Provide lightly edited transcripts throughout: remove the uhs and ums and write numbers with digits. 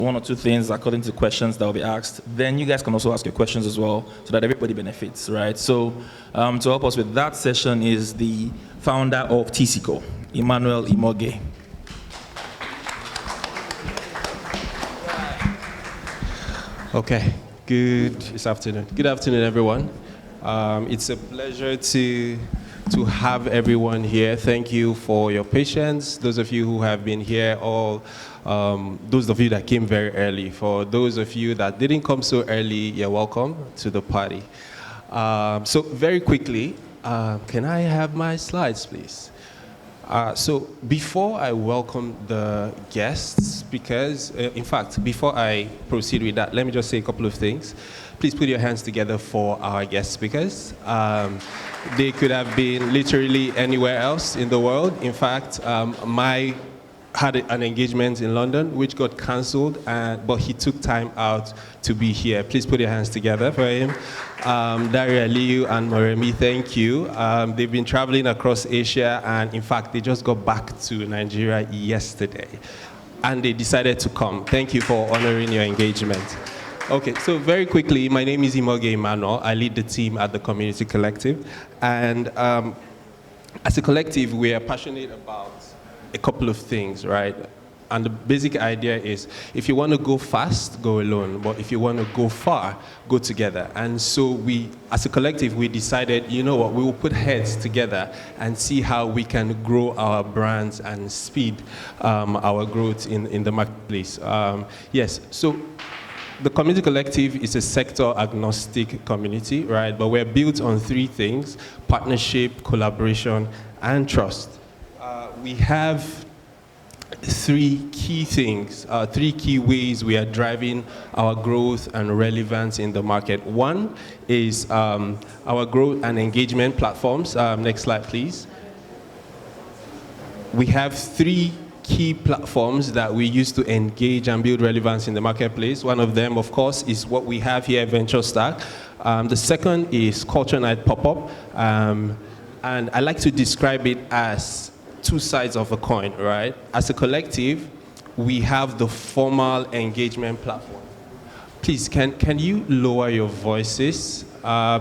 one or two things according to questions that will be asked. Then you guys can also ask your questions as well so that everybody benefits, right? So to help us with that session is the founder of TCCo, Emmanuel Imogie. Okay, good afternoon. Good afternoon, everyone. It's a pleasure to have everyone here. Thank you for your patience. Those of you who have been here, those of you that came very early. For those of you that didn't come so early, you're welcome to the party. So very quickly, can I have my slides, please? So before I welcome the guests, because in fact, before I proceed with that, let me just say a couple of things. Please put your hands together for our guest speakers. They could have been literally anywhere else in the world. In fact, had an engagement in London, which got cancelled, but he took time out to be here. Please put your hands together for him. Dare-Aliu and Moremi, thank you. They've been traveling across Asia, and in fact, they just got back to Nigeria yesterday, and they decided to come. Thank you for honoring your engagement. Okay, so very quickly, my name is Imogie Immanuel. I lead the team at the Community Collective, and as a collective, we are passionate about a couple of things, right? And the basic idea is, if you want to go fast, go alone. But if you want to go far, go together. And so we, as a collective, we decided, you know what, we will put heads together and see how we can grow our brands and speed our growth in the marketplace. Yes, so the Community Collective is a sector-agnostic community, right? But we're built on three things: partnership, collaboration, and trust. We have three key things, three key ways we are driving our growth and relevance in the market. One is our growth and engagement platforms. Next slide, please. We have three key platforms that we use to engage and build relevance in the marketplace. One of them, of course, is what we have here, Venture Stack. The second is Culture Night Pop-Up. And I like to describe it as two sides of a coin, right? As a collective, we have the formal engagement platform. Please, can you lower your voices?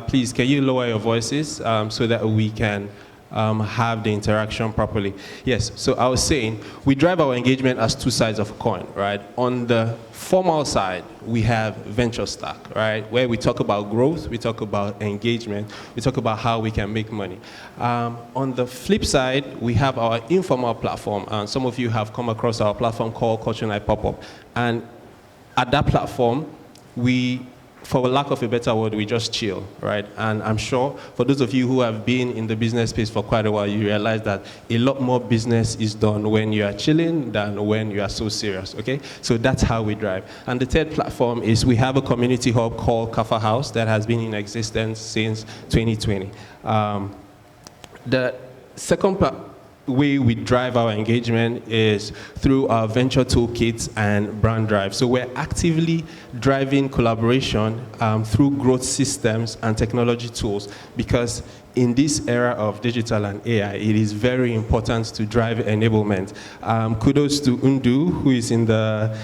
Please, can you lower your voices so that we can have the interaction properly? Yes, so I was saying, we drive our engagement as two sides of a coin, right? On the formal side, we have Venture Stack, right? Where we talk about growth, we talk about engagement, we talk about how we can make money. On the flip side, we have our informal platform, and some of you have come across our platform called Culture Night Pop-Up. And at that platform, we, for lack of a better word, we just chill, right? And I'm sure for those of you who have been in the business space for quite a while, you realize that a lot more business is done when you are chilling than when you are so serious, okay? So that's how we drive. And the third platform is we have a community hub called Kafa House that has been in existence since 2020. The second way we drive our engagement is through our venture toolkits and brand drive. So we're actively driving collaboration through growth systems and technology tools, because in this era of digital and AI, it is very important to drive enablement. Kudos to Undu, who is in the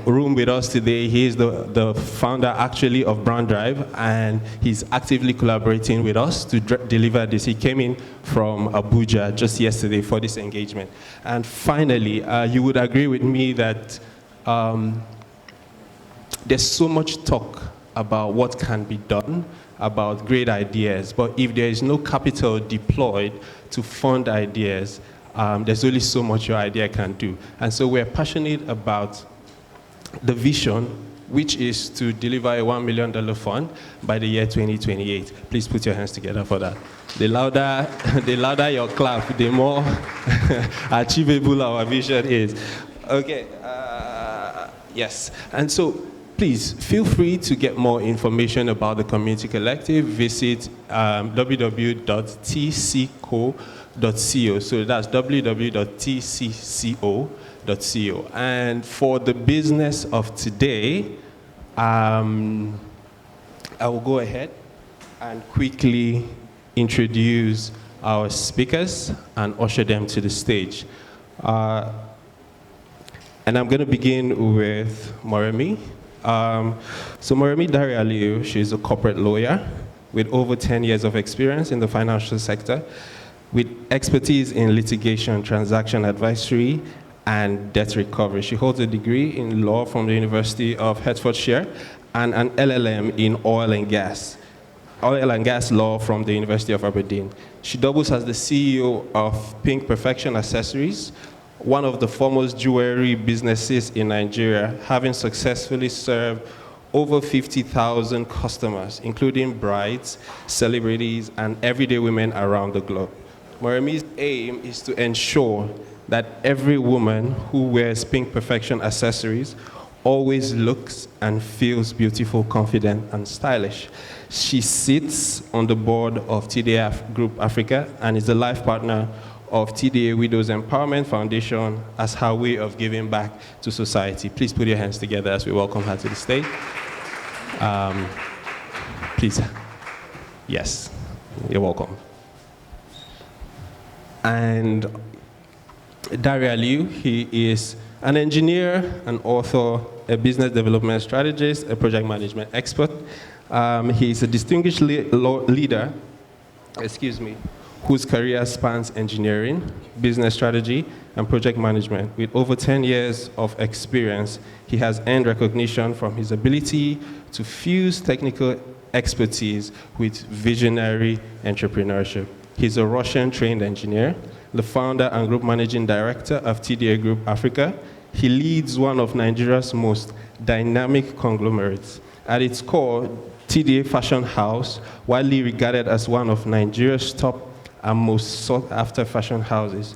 room with us today. He is the founder, actually, of Brand Drive, and he's actively collaborating with us to deliver this. He came in from Abuja just yesterday for this engagement. And finally, you would agree with me that there's so much talk about what can be done, about great ideas, but if there is no capital deployed to fund ideas, there's only so much your idea can do. And so we're passionate about the vision, which is to deliver a $1 million fund by the year 2028. Please put your hands together for that. The louder your clap, the more achievable our vision is. Okay, yes, and so please feel free to get more information about the Community Collective. Visit www.tcco.co. So that's www.tcco.co. And for the business of today, I will go ahead and quickly introduce our speakers and usher them to the stage. And I'm going to begin with Moremi. So Moremi Dare-Aliu, she's a corporate lawyer with over 10 years of experience in the financial sector, with expertise in litigation, transaction advisory, and debt recovery. She holds a degree in law from the University of Hertfordshire and an LLM in oil and gas law from the University of Aberdeen. She doubles as the CEO of Pinkperfection Accessories, one of the foremost jewelry businesses in Nigeria, having successfully served over 50,000 customers, including brides, celebrities, and everyday women around the globe. Moremi's aim is to ensure that every woman who wears Pinkperfection Accessories always looks and feels beautiful, confident, and stylish. She sits on the board of TDA Group Africa and is the life partner of TDA Widows Empowerment Foundation as her way of giving back to society. Please put your hands together as we welcome her to the stage. Please. Yes, you're welcome. And Dare-Aliu, he is an engineer, an author, a business development strategist, a project management expert. He is a distinguished leader, whose career spans engineering, business strategy, and project management. With over 10 years of experience, he has earned recognition from his ability to fuse technical expertise with visionary entrepreneurship. He's a Russian-trained engineer, the founder and group managing director of TDA Group Africa. He leads one of Nigeria's most dynamic conglomerates. At its core, TDA Fashion House, widely regarded as one of Nigeria's top and most sought-after fashion houses,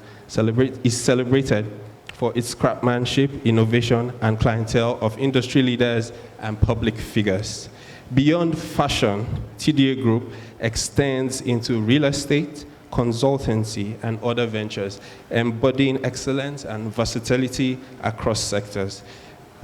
is celebrated for its craftsmanship, innovation, and clientele of industry leaders and public figures. Beyond fashion, TDA Group extends into real estate, consultancy, and other ventures, embodying excellence and versatility across sectors.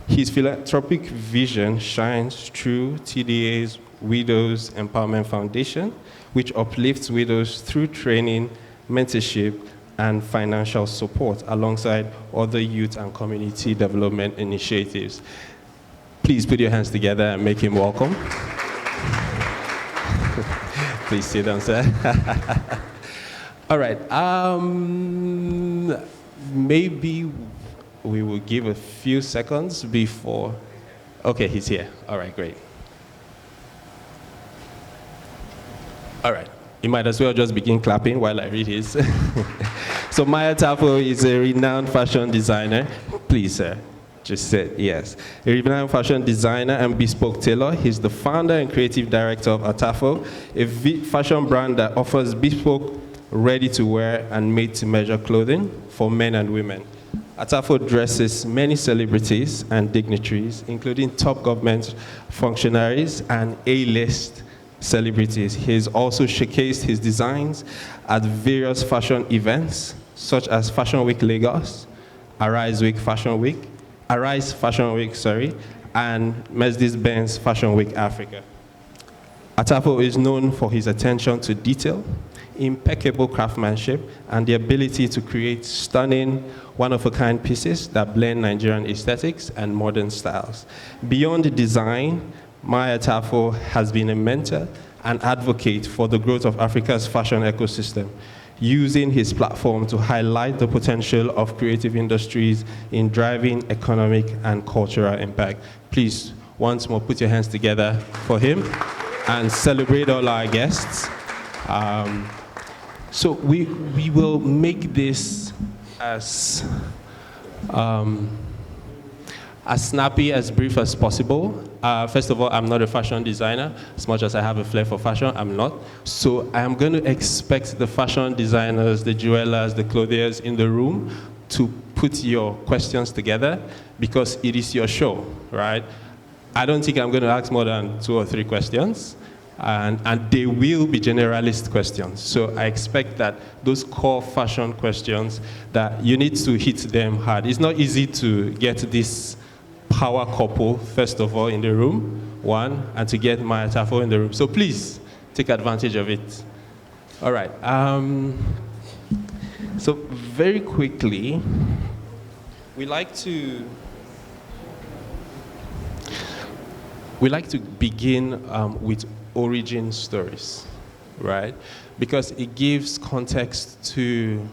His philanthropic vision shines through TDA's Widows Empowerment Foundation, which uplifts widows through training, mentorship, and financial support, alongside other youth and community development initiatives. Please put your hands together and make him welcome. Please sit down, sir. All right. Maybe we will give a few seconds before. Okay, he's here. All right, great. All right. You might as well just begin clapping while I read his. So Atafo is a renowned fashion designer. Please, sir. Just said yes. A renowned fashion designer and bespoke tailor. He's the founder and creative director of Atafo, a fashion brand that offers bespoke, ready-to-wear and made-to-measure clothing for men and women. Atafo dresses many celebrities and dignitaries, including top government functionaries and A-list celebrities. He has also showcased his designs at various fashion events, such as Fashion Week Lagos, Arise Fashion Week, and Mercedes-Benz Fashion Week Africa. Atafo is known for his attention to detail, impeccable craftsmanship, and the ability to create stunning, one-of-a-kind pieces that blend Nigerian aesthetics and modern styles. Beyond the design, Atafo has been a mentor and advocate for the growth of Africa's fashion ecosystem, using his platform to highlight the potential of creative industries in driving economic and cultural impact. Please, once more, put your hands together for him and celebrate all our guests. So we will make this as snappy, as brief as possible. First of all, I'm not a fashion designer. As much as I have a flair for fashion, I'm not. So I'm going to expect the fashion designers, the jewelers, the clothiers in the room to put your questions together, because it is your show, right? I don't think I'm going to ask more than 2 or 3 questions. And they will be generalist questions. So I expect that those core fashion questions, that you need to hit them hard. It's not easy to get this power couple, first of all, in the room, one, and to get Atafo in the room. So please, take advantage of it. All right. So very quickly, we like to begin with origin stories, right? Because it gives context to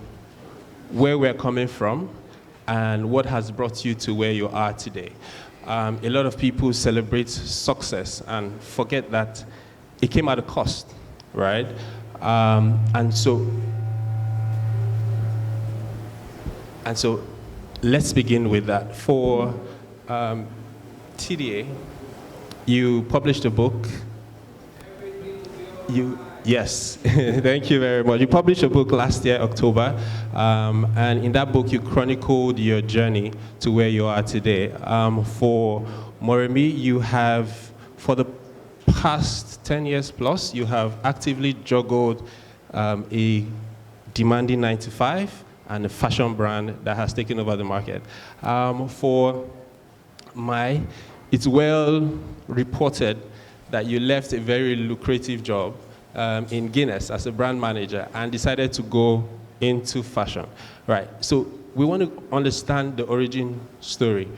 where we're coming from and what has brought you to where you are today. A lot of people celebrate success and forget that it came at a cost, right? And so let's begin with that. For TDA, you published a book. Yes, thank you very much. You published a book last year, October, and in that book you chronicled your journey to where you are today. For Moremi, you have, for the past 10 years plus, you have actively juggled a demanding 9 to 5 and a fashion brand that has taken over the market. For it's well reported that you left a very lucrative job in Guinness as a brand manager and decided to go into fashion. Right, so we want to understand the origin story.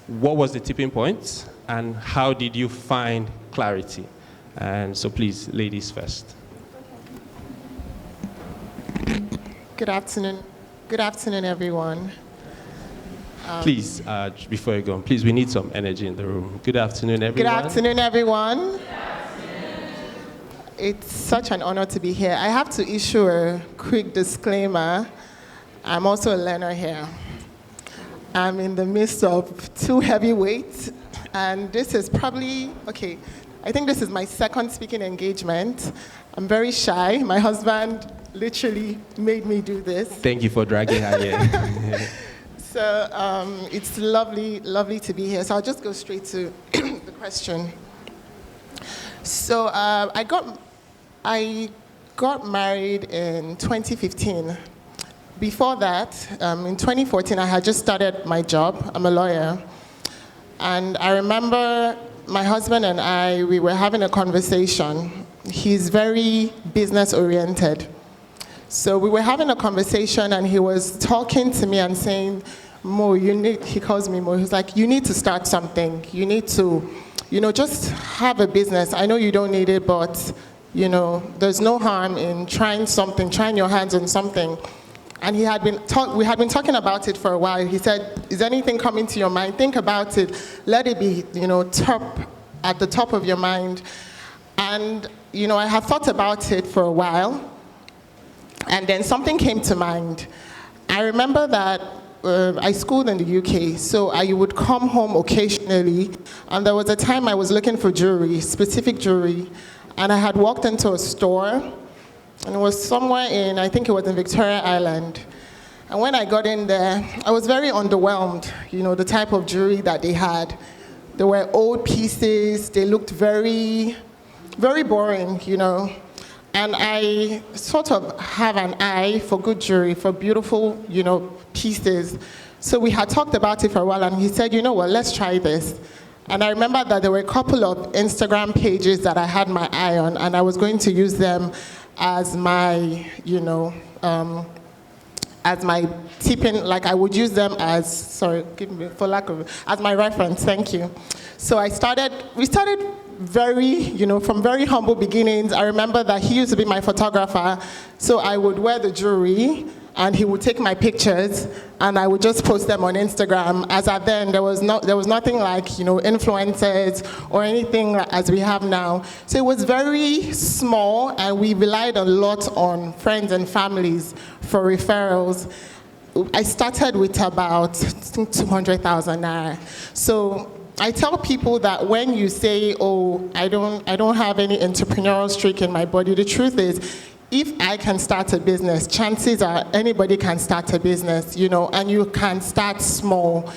What was the tipping point and how did you find clarity? And so please, ladies first. Good afternoon. Good afternoon, everyone. Please, before you go on, please, we need some energy in the room. Good afternoon, everyone. Good afternoon, everyone. It's such an honor to be here. I have to issue a quick disclaimer. I'm also a learner here. I'm in the midst of two heavyweights, and this is probably, okay, I think this is my second speaking engagement. I'm very shy. My husband literally made me do this. Thank you for dragging her here. So it's lovely, lovely to be here. So I'll just go straight to the question. So I got married in 2015. Before that, in 2014, I had just started my job. I'm a lawyer. And I remember my husband and I, we were having a conversation. He's very business-oriented. So we were having a conversation, and he was talking to me and saying, Mo, he calls me Mo, he's like, you need to start something. You need to, just have a business. I know you don't need it, but, there's no harm in trying something, trying your hands on something. And we had been talking about it for a while. He said, is anything coming to your mind? Think about it. Let it be, at the top of your mind. And, I have thought about it for a while. And then something came to mind. I remember that I schooled in the UK, so I would come home occasionally, and there was a time I was looking for jewelry, specific jewelry, and I had walked into a store, and it was somewhere I think it was in Victoria Island. And when I got in there, I was very underwhelmed, the type of jewelry that they had. They were old pieces, they looked very, very boring, And I sort of have an eye for good jewelry, for beautiful, pieces. So we had talked about it for a while, and he said, let's try this. And I remember that there were a couple of Instagram pages that I had my eye on, and I was going to use them as my, as my tipping, like I would use them as, as my reference, thank you. So we started from very humble beginnings. I remember that he used to be my photographer, so I would wear the jewelry, and he would take my pictures, and I would just post them on Instagram. As at then, there was nothing like, influencers or anything as we have now. So it was very small, and we relied a lot on friends and families for referrals. I started with about 200,000 naira. So I tell people that when you say, oh, I don't have any entrepreneurial streak in my body, the truth is, if I can start a business, chances are anybody can start a business, and you can start small.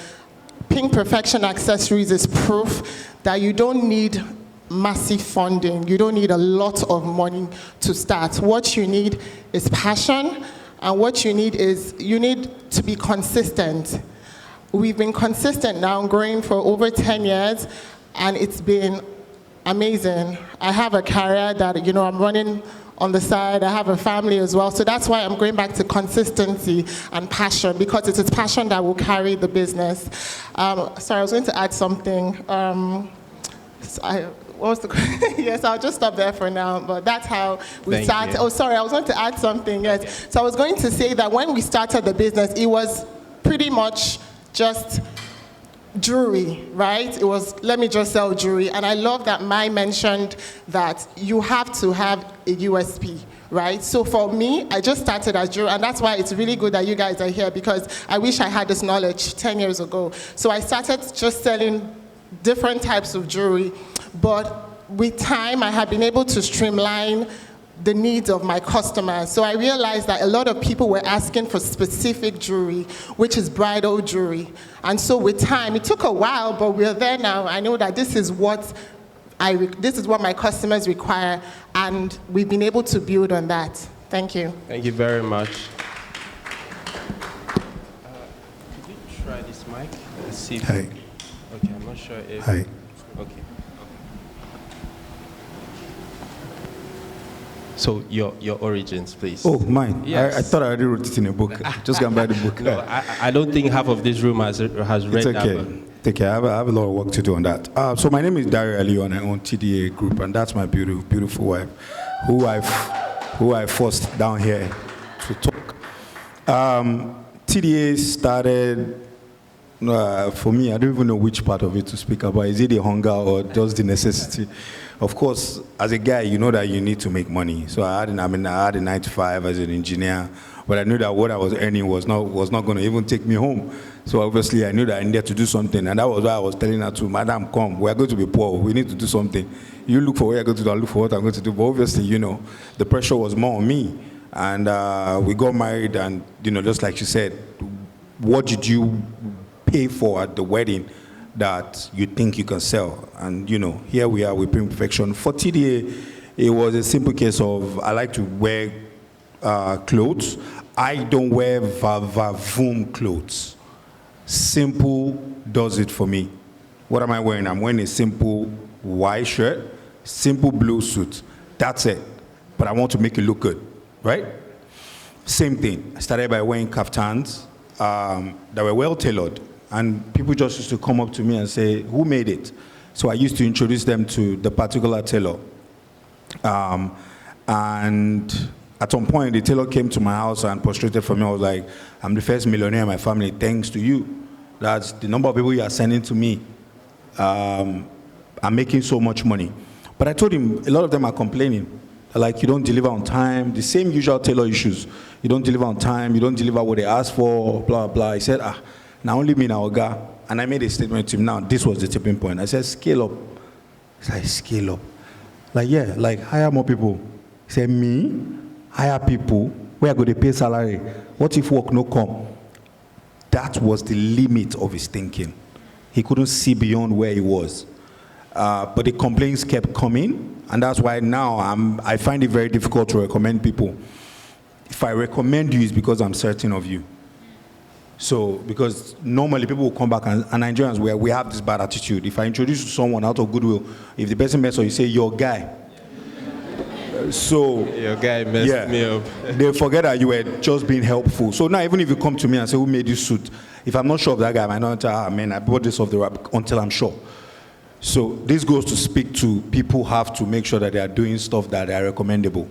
Pinkperfection Accessories is proof that you don't need massive funding. You don't need a lot of money to start. What you need is passion, and what you need to be consistent. We've been consistent now, growing for over 10 years, and it's been amazing. I have a career that, I'm running on the side. I have a family as well. So that's why I'm going back to consistency and passion, because it is passion that will carry the business. Sorry, I was going to add something. What was the question? Yes, I'll just stop there for now, but that's how we started. Oh, sorry, I was going to add something, yes. Okay. So I was going to say that when we started the business, it was pretty much just jewelry, right? It was, let me just sell jewelry. And I love that Mai mentioned that you have to have a USP, right? So for me, I just started as jewelry, and that's why it's really good that you guys are here, because I wish I had this knowledge 10 years ago. So I started just selling different types of jewelry, but with time, I have been able to streamline the needs of my customers. So I realized that a lot of people were asking for specific jewelry, which is bridal jewelry. And so with time, it took a while, but we're there now. I know that this is what my customers require, and we've been able to build on that. Thank you. Thank you very much. Could you try this mic? Let's see. Hi. Okay, I'm not sure if... Hi. Okay. So your origins, please. Oh, mine. Yes. I thought I already wrote it in a book. Just gonna buy the book. No, I don't think half of this room has read it's okay. that book. Take care. I have a lot of work to do on that. So my name is Dare-Aliu, and I own TDA Group, and that's my beautiful wife, who I forced down here to talk. TDA started. For me, I don't even know which part of it to speak about. Is it the hunger or just the necessity? Of course, as a guy, you know that you need to make money. So I had a 9 to 5 as an engineer, but I knew that what I was earning was not going to even take me home. So obviously, I knew that I needed to do something, and that was why I was telling her to, Madam, come, we are going to be poor. We need to do something. You look for what you're going to do, I look for what I'm going to do. But obviously, you know, the pressure was more on me, and we got married, and you know, just like she said, what did you pay for at the wedding that you think you can sell? And you know, here we are with Pinkperfection. For TDA, it was a simple case of, I like to wear clothes. I don't wear va-va-voom clothes. Simple does it for me. What am I wearing? I'm wearing a simple white shirt, simple blue suit. That's it. But I want to make it look good, right? Same thing. I started by wearing kaftans that were well tailored. And people just used to come up to me and say, who made it? So I used to introduce them to the particular tailor. And at some point, the tailor came to my house and prostrated for me. I was like, I'm the first millionaire in my family, thanks to you. That's the number of people you are sending to me. I'm making so much money. But I told him, a lot of them are complaining. Like, you don't deliver on time, the same usual tailor issues. You don't deliver on time, you don't deliver what they ask for, blah, blah. He said, now only me now, guy. And I made a statement to him. Now, this was the tipping point. I said, scale up. He's like, scale up. Like, yeah, like, hire more people. He said, me? Hire people? Where go they pay salary? What if work no come? That was the limit of his thinking. He couldn't see beyond where he was. But the complaints kept coming. And that's why now I find it very difficult to recommend people. If I recommend you, it's because I'm certain of you. So, because normally people will come back, and Nigerians, we have this bad attitude. If I introduce you to someone out of goodwill, if the person messes up, you say, your guy. So, your guy messed me up. They forget that you were just being helpful. So now, even if you come to me and say, who made this suit? If I'm not sure of that guy, I might not tell, man, I bought this off the rack until I'm sure. So this goes to speak to people who have to make sure that they are doing stuff that are recommendable.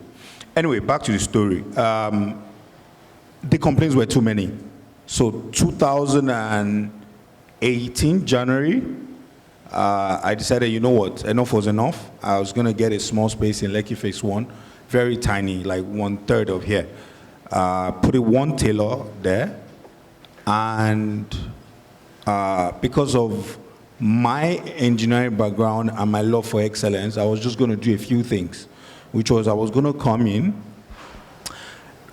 Anyway, back to the story. The complaints were too many. So 2018, January, I decided, you know what, enough was enough. I was going to get a small space in Lekki Phase 1, very tiny, like 1/3 of here. Put one tailor there, and because of my engineering background and my love for excellence, I was just going to do a few things, which was I was going to come in,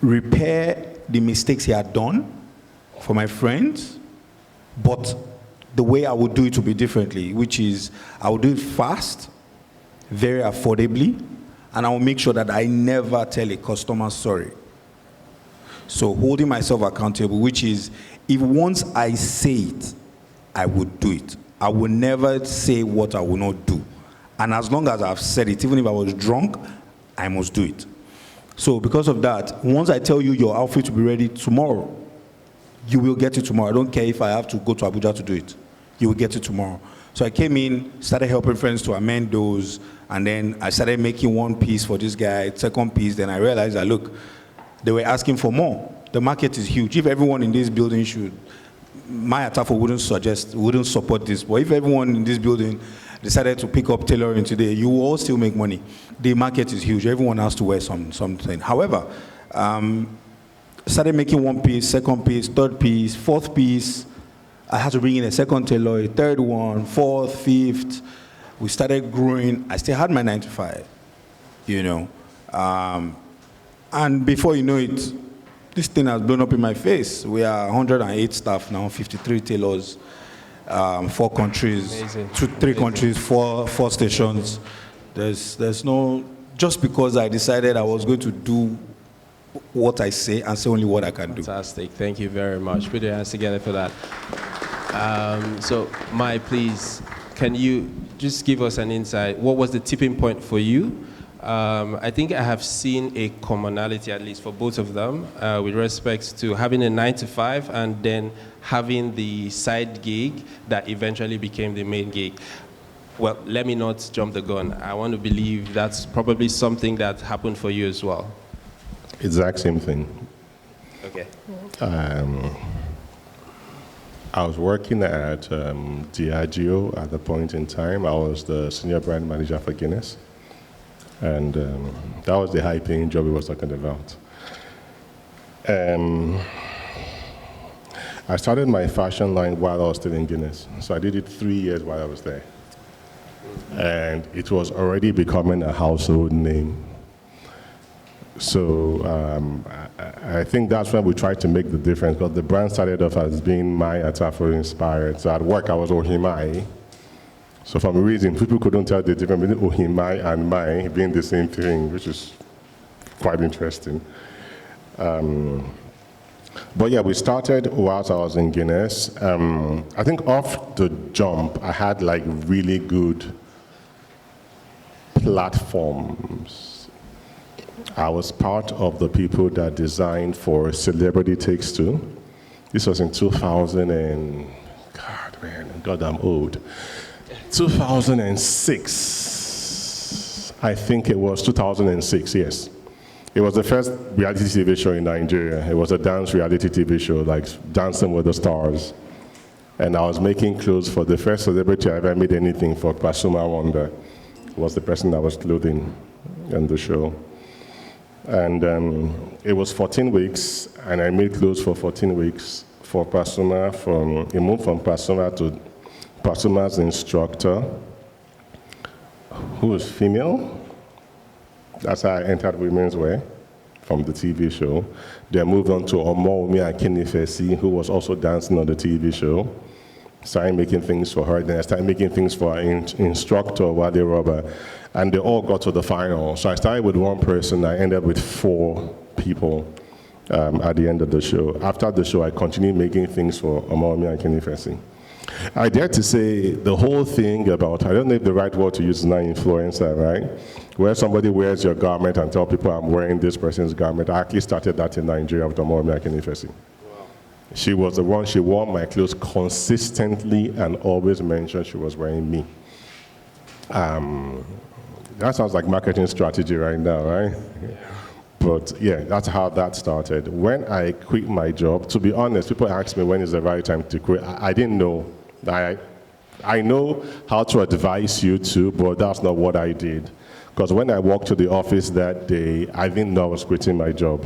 repair the mistakes he had done for my friends, but the way I would do it would be differently, which is I would do it fast, very affordably, and I will make sure that I never tell a customer sorry. So holding myself accountable, which is if once I say it, I would do it. I will never say what I will not do. And as long as I've said it, even if I was drunk, I must do it. So because of that, once I tell you your outfit will be ready tomorrow, you will get it tomorrow. I don't care if I have to go to Abuja to do it. You will get it tomorrow. So I came in, started helping friends to amend those, and then I started making one piece for this guy, second piece. Then I realized that, look, they were asking for more. The market is huge. If everyone in this building should, my Atafo wouldn't support this. But if everyone in this building decided to pick up tailoring today, you will all still make money. The market is huge. Everyone has to wear something. However, started making one piece, second piece, third piece, fourth piece. I had to bring in a second tailor, a third one, fourth, fifth. We started growing. I still had my 9 to 5, you know. And before you know it, this thing has blown up in my face. We are 108 staff now, 53 tailors, 4 countries, Amazing. 3 countries, 4 stations. There's no, just because I decided I was going to do what I say and say only what I can do. Fantastic. Thank you very much. Put your hands together for that. So, Mai, please, can you just give us an insight? What was the tipping point for you? I think I have seen a commonality, at least for both of them, with respect to having a 9 to 5 and then having the side gig that eventually became the main gig. Well, let me not jump the gun. I want to believe that's probably something that happened for you as well. Exact same thing. Okay. I was working at Diageo at the point in time. I was the senior brand manager for Guinness. And that was the high-paying job we were talking about. I started my fashion line while I was still in Guinness. So I did it 3 years while I was there. And it was already becoming a household name. So I think that's when we tried to make the difference, because the brand started off as being my Atafo inspired. So at work, I was Ohimai. So for some reason, people couldn't tell the difference between Ohimai and Mai being the same thing, which is quite interesting. But yeah, we started whilst I was in Guinness. I think off the jump, I had like really good platforms. I was part of the people that designed for Celebrity Takes Two. This was in 2000 and, God, I'm old. 2006, I think it was 2006, yes. It was the first reality TV show in Nigeria. It was a dance reality TV show, like Dancing with the Stars. And I was making clothes for the first celebrity I ever made anything for. Pasuma Wonder was the person that was clothing in the show. And it was 14 weeks, and I made clothes for 14 weeks for Pasuma. It moved from Pasuma to Pasuma's instructor, who was female. That's how I entered women's wear from the TV show. Then moved on to Moremi Dare-Aliu, who was also dancing on the TV show. Started making things for her. Then I started making things for our instructor, Wade Robber. And they all got to the final. So I started with one person. I ended up with 4 people at the end of the show. After the show, I continued making things for Moremi Dare-Aliu. I dare to say the whole thing about, I don't know if the right word to use is not influencer, right? Where somebody wears your garment and tell people I'm wearing this person's garment. I actually started that in Nigeria with Moremi Dare-Aliu. Wow. She was the one, she wore my clothes consistently and always mentioned she was wearing me. That sounds like marketing strategy right now, right? Yeah. But yeah, that's how that started. When I quit my job, to be honest, people ask me when is the right time to quit. I didn't know. I know how to advise you to, but that's not what I did. Because when I walked to the office that day, I didn't know I was quitting my job.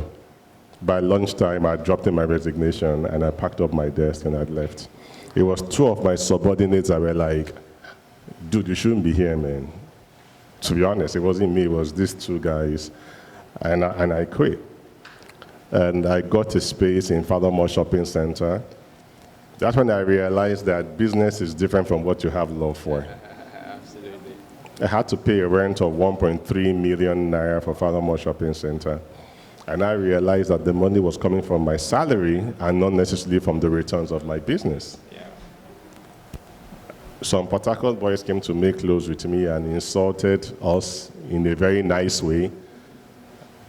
By lunchtime, I dropped in my resignation and I packed up my desk and I left. It was 2 of my subordinates that were like, dude, you shouldn't be here, man. To be honest, it wasn't me, it was these 2 guys. And I quit. And I got a space in Fathermore Shopping Center. That's when I realized that business is different from what you have love for. Absolutely. I had to pay a rent of 1.3 million naira for Fathermore Shopping Center. And I realized that the money was coming from my salary and not necessarily from the returns of my business. Yeah. Some Port Harcourt boys came to make clothes with me and insulted us in a very nice way.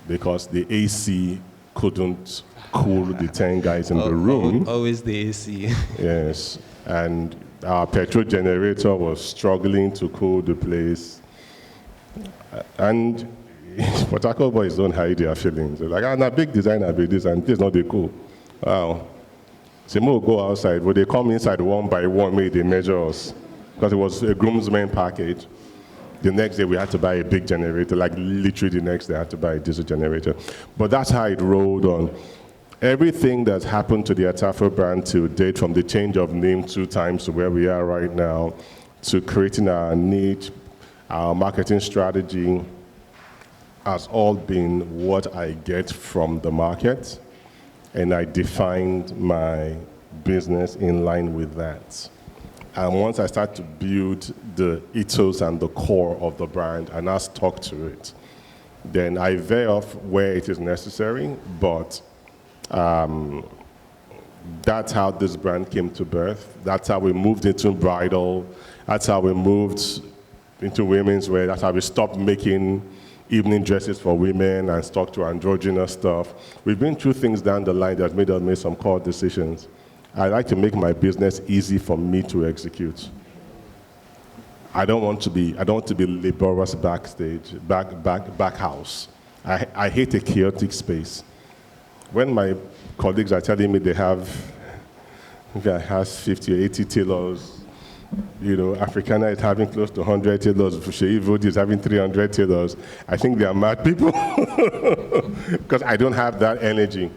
because the AC couldn't cool the 10 guys in the room. Always the AC. Yes, and our petrol generator was struggling to cool the place. And Port Harcourt boys don't hide their feelings. They're like, I'm a big designer, big this, and this is not the cool. Wow. So we'll go outside, but they come inside one by one, made they measure us. Because it was a groomsmen package. The next day we had to buy a big generator, like literally the next day I had to buy a diesel generator. But that's how it rolled on. Everything that's happened to the Atafo brand to date, from the change of name 2 times to where we are right now, to creating our niche, our marketing strategy, has all been what I get from the market. And I defined my business in line with that. And once I start to build the ethos and the core of the brand and I stuck to it, then I veer off where it is necessary, but that's how this brand came to birth. That's how we moved into bridal. That's how we moved into women's wear. That's how we stopped making evening dresses for women and stuck to androgynous stuff. We've been through things down the line that made us make some core decisions. I like to make my business easy for me to execute. I don't want to be laborious backstage, back house. I hate a chaotic space. When my colleagues are telling me they have 50 or 80 tailors, Africana is having close to 100 tailors, Sheivodi is having 300 tailors, I think they are mad people. Because I don't have that energy.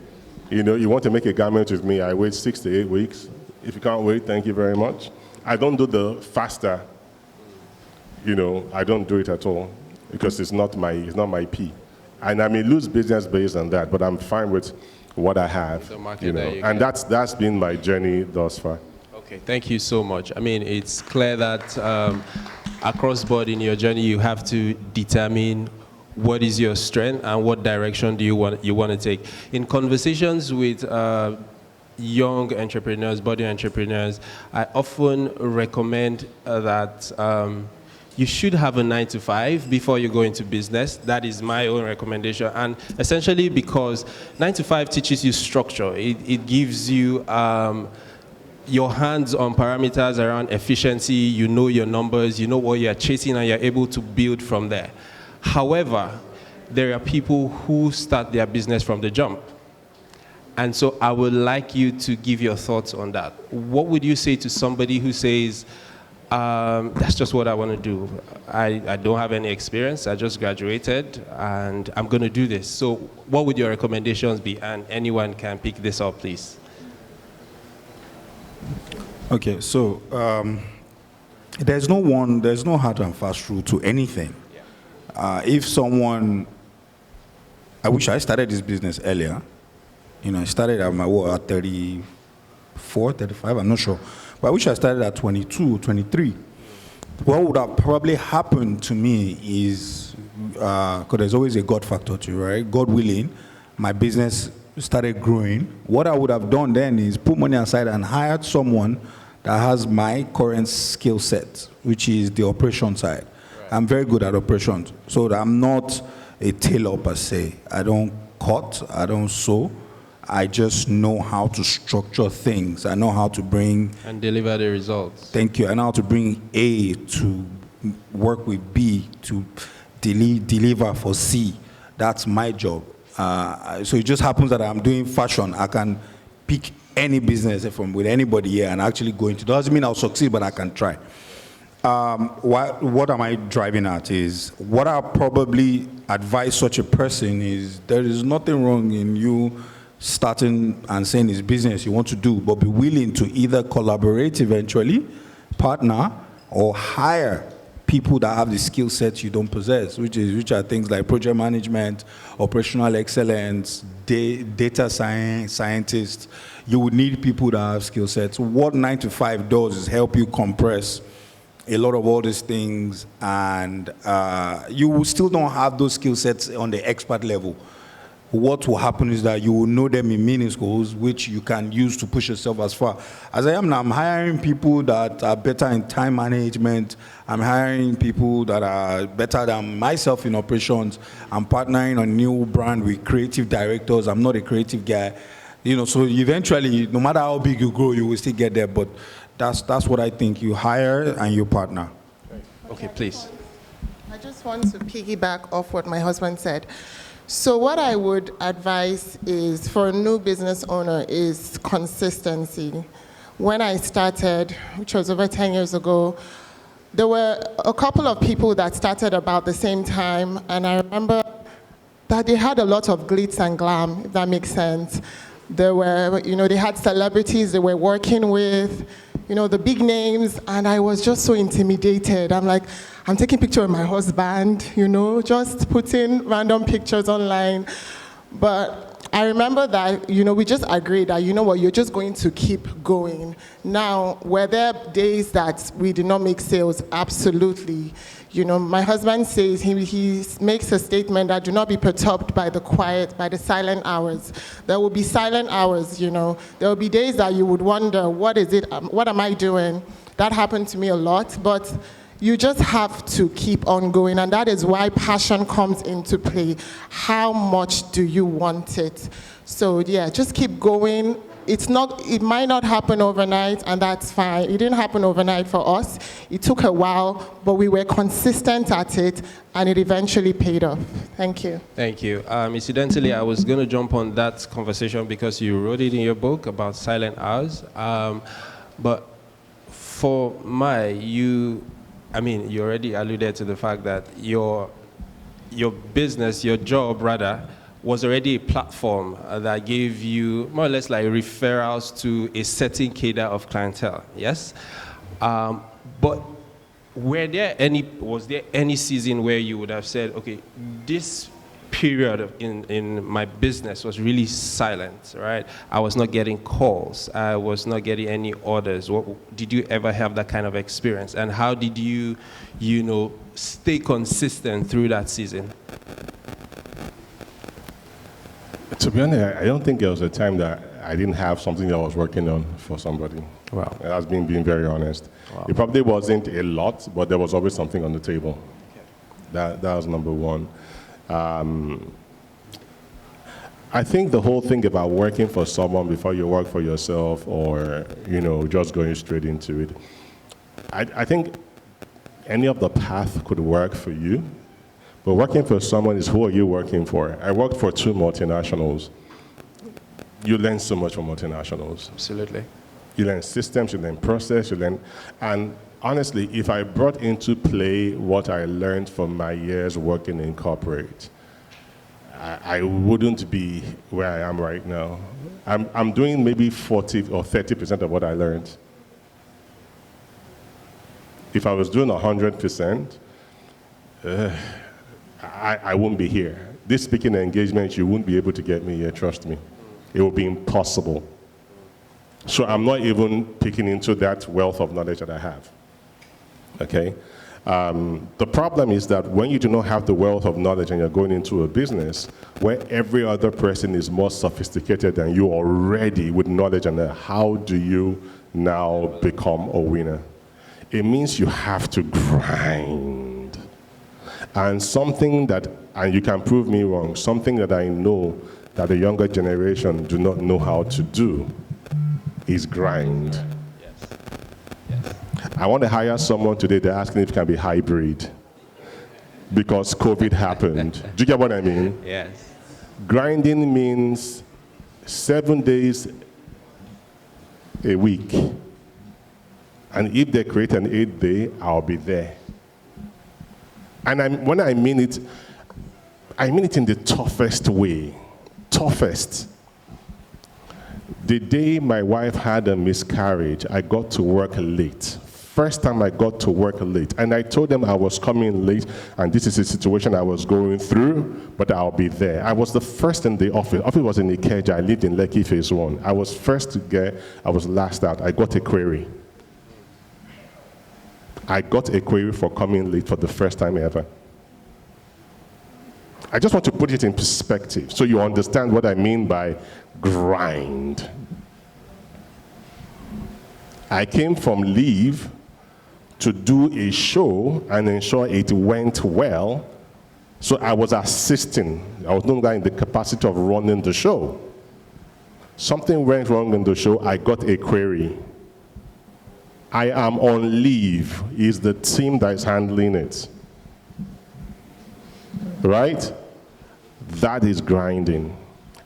You want to make a garment with me, I wait 6 to 8 weeks. If you can't wait, thank you very much. I don't do the faster, I don't do it at all because it's not my P. And I may lose business based on that, but I'm fine with what I have, and that's been my journey thus far. Okay, thank you so much. I mean, it's clear that across board in your journey, you have to determine what is your strength and what direction do you want to take. In conversations with young entrepreneurs, budding entrepreneurs, I often recommend that you should have a 9 to 5 before you go into business. That is my own recommendation. And essentially because 9 to 5 teaches you structure. It gives you your hands on parameters around efficiency, you know your numbers, you know what you're chasing, and you're able to build from there. However, there are people who start their business from the jump. And so I would like you to give your thoughts on that. What would you say to somebody who says, that's just what I want to do. I don't have any experience, I just graduated, and I'm going to do this. So what would your recommendations be? And anyone can pick this up, please. Okay, so there's no hard and fast rule to anything. If someone, I wish I started this business earlier. I started at 34, 35, I'm not sure. But I wish I started at 22, 23. What would have probably happened to me is, because there's always a God factor too, right? God willing, my business started growing. What I would have done then is put money aside and hired someone that has my current skill set, which is the operation side. Right. I'm very good at operations, so I'm not a tailor per se. I don't cut, I don't sew. I just know how to structure things. I know how to bring... And deliver the results. Thank you. I know how to bring A to work with B to deliver for C. That's my job. So it just happens that I'm doing fashion. I can pick any business from with anybody here and actually go into it. Doesn't mean I'll succeed, but I can try. What am I driving at is, what I'll probably advise such a person is, there is nothing wrong in you starting and saying it's business you want to do, but be willing to either collaborate eventually, partner, or hire people that have the skill sets you don't possess, which are things like project management, operational excellence, data scientists. You would need people that have skill sets. What 9 to 5 does is help you compress a lot of all these things, and you still don't have those skill sets on the expert level. what will happen is that you will know them in mini schools, which you can use to push yourself as far. As I am now, I'm hiring people that are better in time management. I'm hiring people that are better than myself in operations. I'm partnering on a new brand with creative directors. I'm not a creative guy. You know, so eventually, no matter how big you grow, you will still get there. But that's what I think. You hire and you partner. Okay, please. I just want to piggyback off what my husband said. So what I would advise is for a new business owner is consistency. When I started, which was over 10 years ago, there were a couple of people that started about the same time, and I remember that they had a lot of glitz and glam, if that makes sense. There were, they had celebrities they were working with, the big names, and I was just so intimidated. I'm like, I'm taking pictures of my husband, just putting random pictures online. But I remember that, we just agreed that, you're just going to keep going. Now, were there days that we did not make sales? Absolutely. My husband says, he makes a statement that do not be perturbed by by the silent hours. There will be silent hours, There will be days that you would wonder, what am I doing? That happened to me a lot, but you just have to keep on going, and that is why passion comes into play. How much do you want it? So yeah, just keep going. It might not happen overnight, and that's fine. It didn't happen overnight for us. It took a while, but we were consistent at it, and it eventually paid off. Thank you. Thank you. Incidentally, I was going to jump on that conversation because you wrote it in your book about silent hours. But for you already alluded to the fact that your business, your job rather, was already a platform that gave you more or less like referrals to a certain cadre of clientele, yes? But was there any season where you would have said, okay, this period in my business was really silent, right? I was not getting calls. I was not getting any orders. Did you ever have that kind of experience? And how did you stay consistent through that season? To be honest, I don't think there was a time that I didn't have something that I was working on for somebody. Wow. That's being very honest. Wow. It probably wasn't a lot, but there was always something on the table. Okay. That was number one. I think the whole thing about working for someone before you work for yourself or, just going straight into it, I think any of the path could work for you. But working for someone is who are you working for? I worked for 2 multinationals. You learn so much from multinationals. Absolutely. You learn systems, you learn process, and honestly, if I brought into play what I learned from my years working in corporate, I wouldn't be where I am right now. I'm doing maybe 40 or 30% of what I learned. If I was doing 100%, I won't be here. This speaking engagement, you won't be able to get me here, trust me. It will be impossible. So I'm not even picking into that wealth of knowledge that I have, okay? The problem is that when you do not have the wealth of knowledge and you're going into a business where every other person is more sophisticated than you already with knowledge, and how do you now become a winner? It means you have to grind. And something that, and you can prove me wrong, something that I know that the younger generation do not know how to do is grind. Yes. Yes. I want to hire someone today, they're asking if it can be hybrid because COVID happened. Do you get what I mean? Yes. Grinding means 7 days a week. And if they create an 8th day, I'll be there. And when I mean it in the toughest way. Toughest. The day my wife had a miscarriage, I got to work late. First time I got to work late. And I told them I was coming late, and this is the situation I was going through, but I'll be there. I was the first in the office. Office was in Ikeja. I lived in Lekki Phase 1. I was first to get, I was last out. I got a query. I got a query for coming late for the first time ever. I just want to put it in perspective so you understand what I mean by grind. I came from leave to do a show and ensure it went well. So I was assisting. I was no longer in the capacity of running the show. Something went wrong in the show. I got a query. I am on leave. Is the team that is handling it. Right? That is grinding.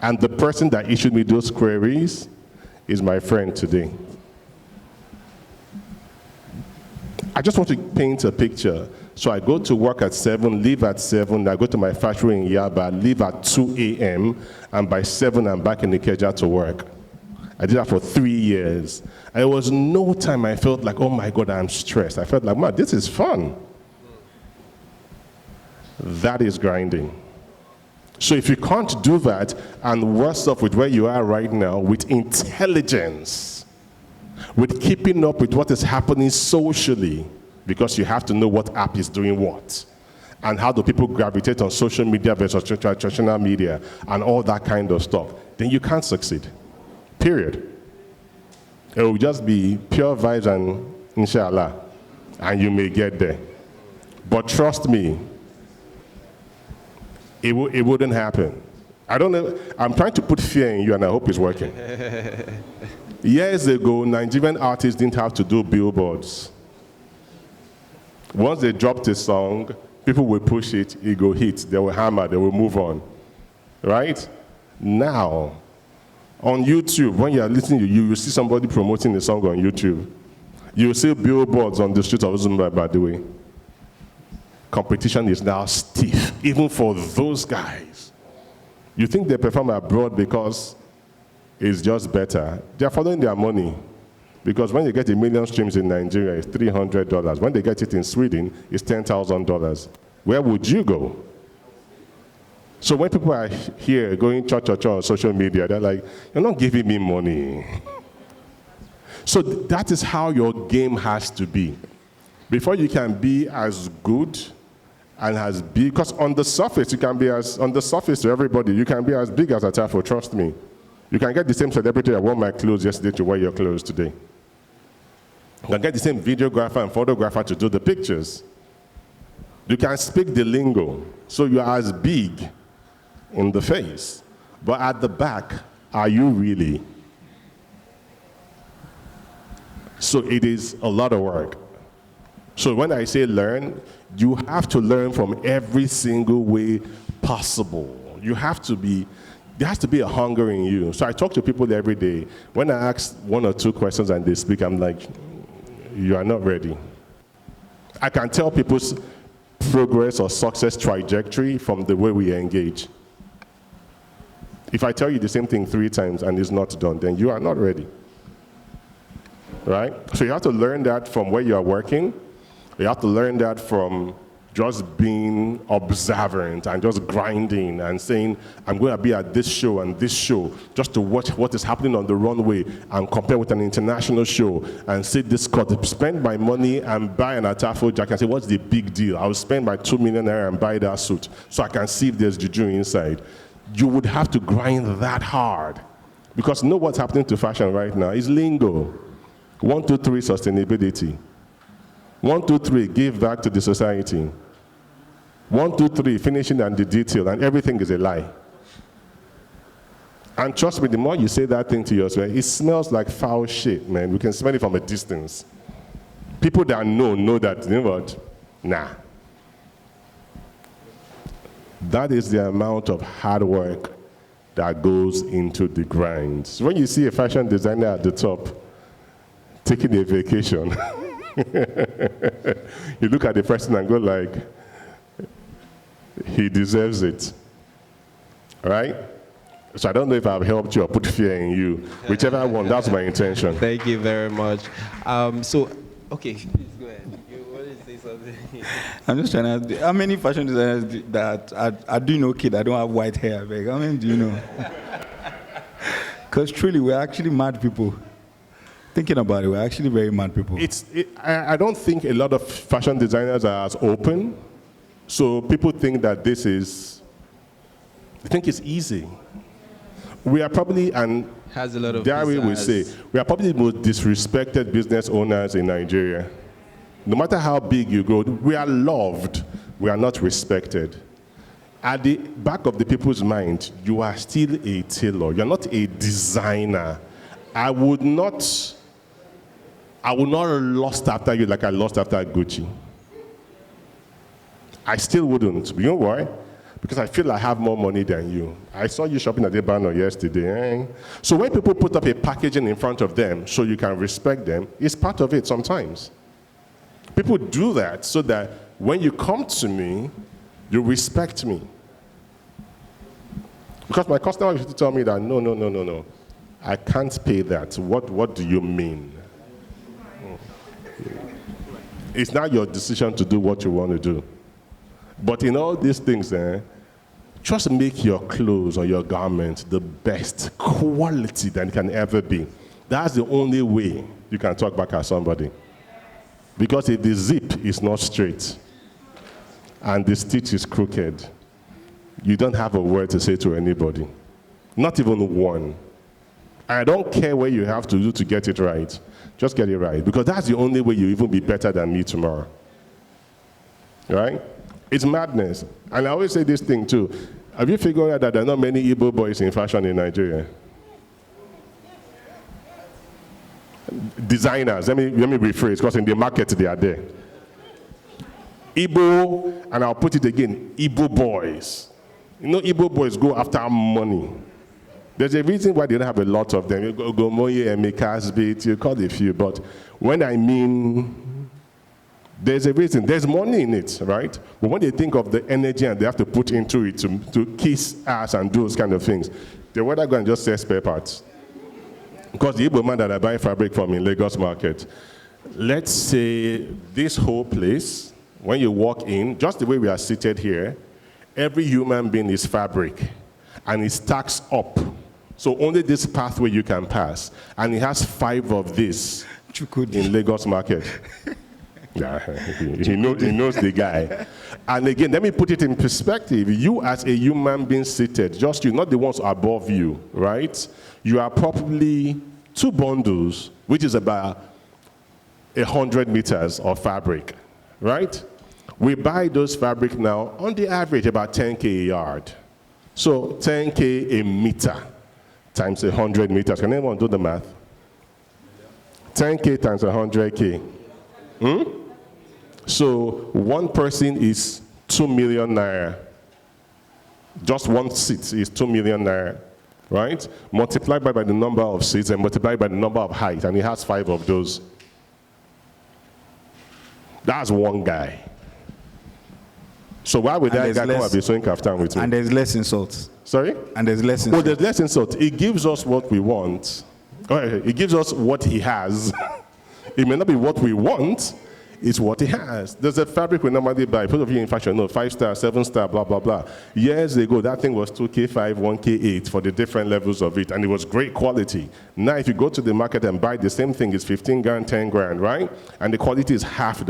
And the person that issued me those queries is my friend today. I just want to paint a picture. So I go to work at 7, leave at 7, I go to my factory in Yaba, leave at 2 a.m., and by 7 I'm back in Ikeja to work. I did that for 3 years. And there was no time I felt like, oh my God, I'm stressed. I felt like, man, this is fun. That is grinding. So if you can't do that and worse off with where you are right now, with intelligence, with keeping up with what is happening socially, because you have to know what app is doing what, and how do people gravitate on social media versus traditional media, and all that kind of stuff, then you can't succeed, period. It will just be pure vibes and inshallah, and you may get there. But trust me, it wouldn't happen. I don't know, I'm trying to put fear in you and I hope it's working. Years ago, Nigerian artists didn't have to do billboards. Once they dropped a song, people will push it, it will hit, they will hammer, they will move on, right? Now, on YouTube, when you are listening, you will see somebody promoting a song on YouTube. You will see billboards on the streets of Zumba, by the way. Competition is now stiff, even for those guys. You think they perform abroad because it's just better. They are following their money. Because when you get 1 million streams in Nigeria, it's $300. When they get it in Sweden, it's $10,000. Where would you go? So when people are here going cha-cha-cha on social media, they're like, you're not giving me money. So that is how your game has to be. Before you can be as good and as big, because on the surface, you can be as, on the surface to everybody, you can be as big as Atafo, trust me. You can get the same celebrity that wore my clothes yesterday to wear your clothes today. You can get the same videographer and photographer to do the pictures. You can speak the lingo, so you are as big in the face. But at the back, are you really? So it is a lot of work. So when I say learn, you have to learn from every single way possible. You have to be, there has to be a hunger in you. So I talk to people every day. When I ask 1 or 2 questions and they speak, I'm like, you are not ready. I can tell people's progress or success trajectory from the way we engage. If I tell you the same thing 3 times and it's not done, then you are not ready. Right? So you have to learn that from where you are working. You have to learn that from just being observant and just grinding and saying, I'm going to be at this show and this show just to watch what is happening on the runway and compare with an international show and say this cut, spend my money and buy an Atafo jacket and say, what's the big deal? I'll spend my 2 million naira and buy that suit so I can see if there's juju inside. You would have to grind that hard because know what's happening to fashion right now is lingo. 1, 2, 3, sustainability. 1, 2, 3, give back to the society. 1, 2, 3, finishing and the detail, and everything is a lie. And trust me, the more you say that thing to yourself, it smells like foul shit, man. We can smell it from a distance. People that know that, you know what? Nah. That is the amount of hard work that goes into the grind. So when you see a fashion designer at the top taking a vacation, you look at the person and go like, he deserves it, right? So I don't know if I've helped you or put fear in you. Whichever one, that's my intention. Thank you very much. Okay, please go ahead. You want to say something? I'm just trying to, how many fashion designers that are doing okay that don't have white hair? Like, how many do you know? Because truly, we're actually mad people. Thinking about it, we're actually very mad people. I don't think a lot of fashion designers are as open. So people think that this is They think it's easy. We are probably, and Has a lot of Dare will say, we are probably the most disrespected business owners in Nigeria. No matter how big you grow, we are loved, we are not respected. At the back of the people's mind, you are still a tailor, you're not a designer. I would not lust after you like I lost after Gucci. I still wouldn't. You know why? Because I feel I have more money than you. I saw you shopping at the banner yesterday. Eh? So when people put up a packaging in front of them so you can respect them, it's part of it sometimes. People do that so that when you come to me, you respect me. Because my customer used to tell me that, no, I can't pay that. What do you mean? It's not your decision to do what you want to do. But in all these things, just make your clothes or your garment the best quality that it can ever be. That's the only way you can talk back at somebody. Because if the zip is not straight and the stitch is crooked, you don't have a word to say to anybody. Not even one. I don't care what you have to do to get it right. Just get it right. Because that's the only way you'll even be better than me tomorrow. Right? It's madness. And I always say this thing too. Have you figured out that there are not many Igbo boys in fashion in Nigeria? Designers, let me rephrase, because in the market they are there. Igbo, and I'll put it again, Igbo boys. You know, Igbo boys go after money. There's a reason why they don't have a lot of them. You go Gomoye, Emekasbit, you call a few, but when I mean, there's a reason. There's money in it, right? But when they think of the energy and they have to put into it to kiss ass and do those kind of things, they would rather go and just sell spare parts. Because the Igbo man that I buy fabric from in Lagos market, let's say this whole place, when you walk in, just the way we are seated here, every human being is fabric, and it stacks up. So only this pathway you can pass, and he has 5 of this in Lagos market. Yeah, he knows the guy. And again, let me put it in perspective. You as a human being seated, just you, not the ones above you, right? You are probably 2 bundles, which is about 100 meters of fabric, right? We buy those fabric now, on the average, about 10K a yard. So 10K a meter times 100 meters. Can anyone do the math? 10K times 100K. So one person is 2 million naira. Just one seat is 2 million naira, right? Multiply by the number of seats and multiply by the number of height, and he has 5 of those. That's one guy. So why would that guy come and be sewing kaftan with me? And there's less insults. Sorry? And there's less insults. Oh, there's less insult. It gives us what we want. It gives us what he has. It may not be what we want, it's what he has. There's a fabric we normally buy. Put of you in fashion, no, 5-star, 7-star, blah, blah, blah. Years ago, that thing was 2K5, 1K8 for the different levels of it, and it was great quality. Now, if you go to the market and buy the same thing, it's 15 grand, 10 grand, right? And the quality is half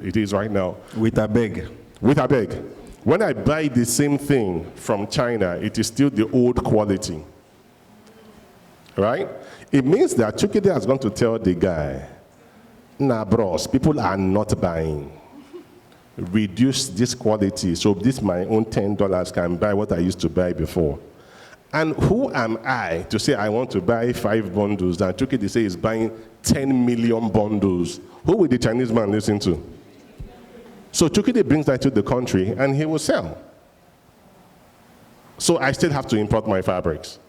it is right now. With a bag. With a bag. When I buy the same thing from China, it is still the old quality, right? It means that Chukide has gone to tell the guy, nah, bros, people are not buying. Reduce this quality, so this my own $10 can buy what I used to buy before. And who am I to say I want to buy 5 bundles, and Chukide say is buying 10 million bundles? Who will the Chinese man listen to? So Chukide brings that to the country, and he will sell. So I still have to import my fabrics.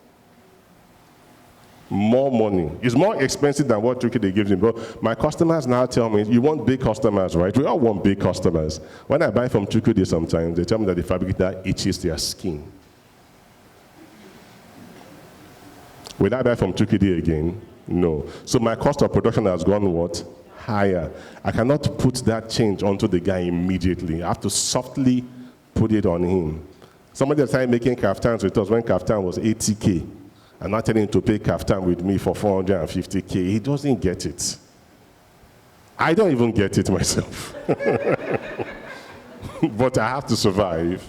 More money. It's more expensive than what Chukide gives me. But my customers now tell me, you want big customers, right? We all want big customers. When I buy from Chukide sometimes, they tell me that the fabric that itches their skin. Will I buy from Chukide again? No. So my cost of production has gone what? Higher. I cannot put that change onto the guy immediately. I have to softly put it on him. Somebody started making kaftans with us when kaftan was 80K. I'm not telling him to pay kaftan with me for 450K. He doesn't get it. I don't even get it myself. But I have to survive.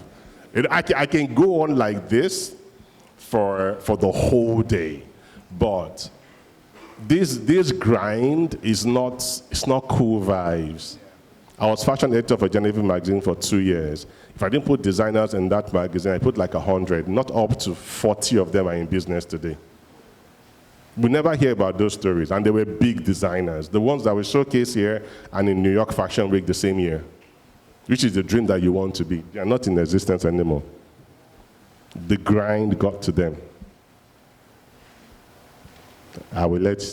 I can go on like this for the whole day, but this grind is not cool vibes. I was fashion editor for Genevieve magazine for 2 years. If I didn't put designers in that magazine, I put like 100. Not up to 40 of them are in business today. We never hear about those stories, and they were big designers. The ones that were showcased here and in New York Fashion Week the same year, which is the dream that you want to be. They are not in existence anymore. The grind got to them. I will let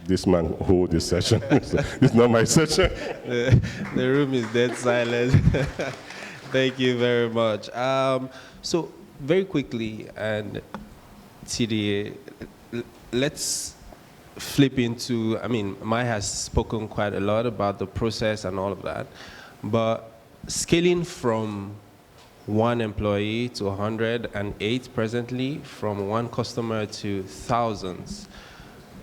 this man hold this session. It's not my session. The room is dead silent. Thank you very much. So very quickly, and TD, let's flip into, I mean, Mai has spoken quite a lot about the process and all of that, but scaling from 1 employee to 108 presently, from 1 customer to thousands,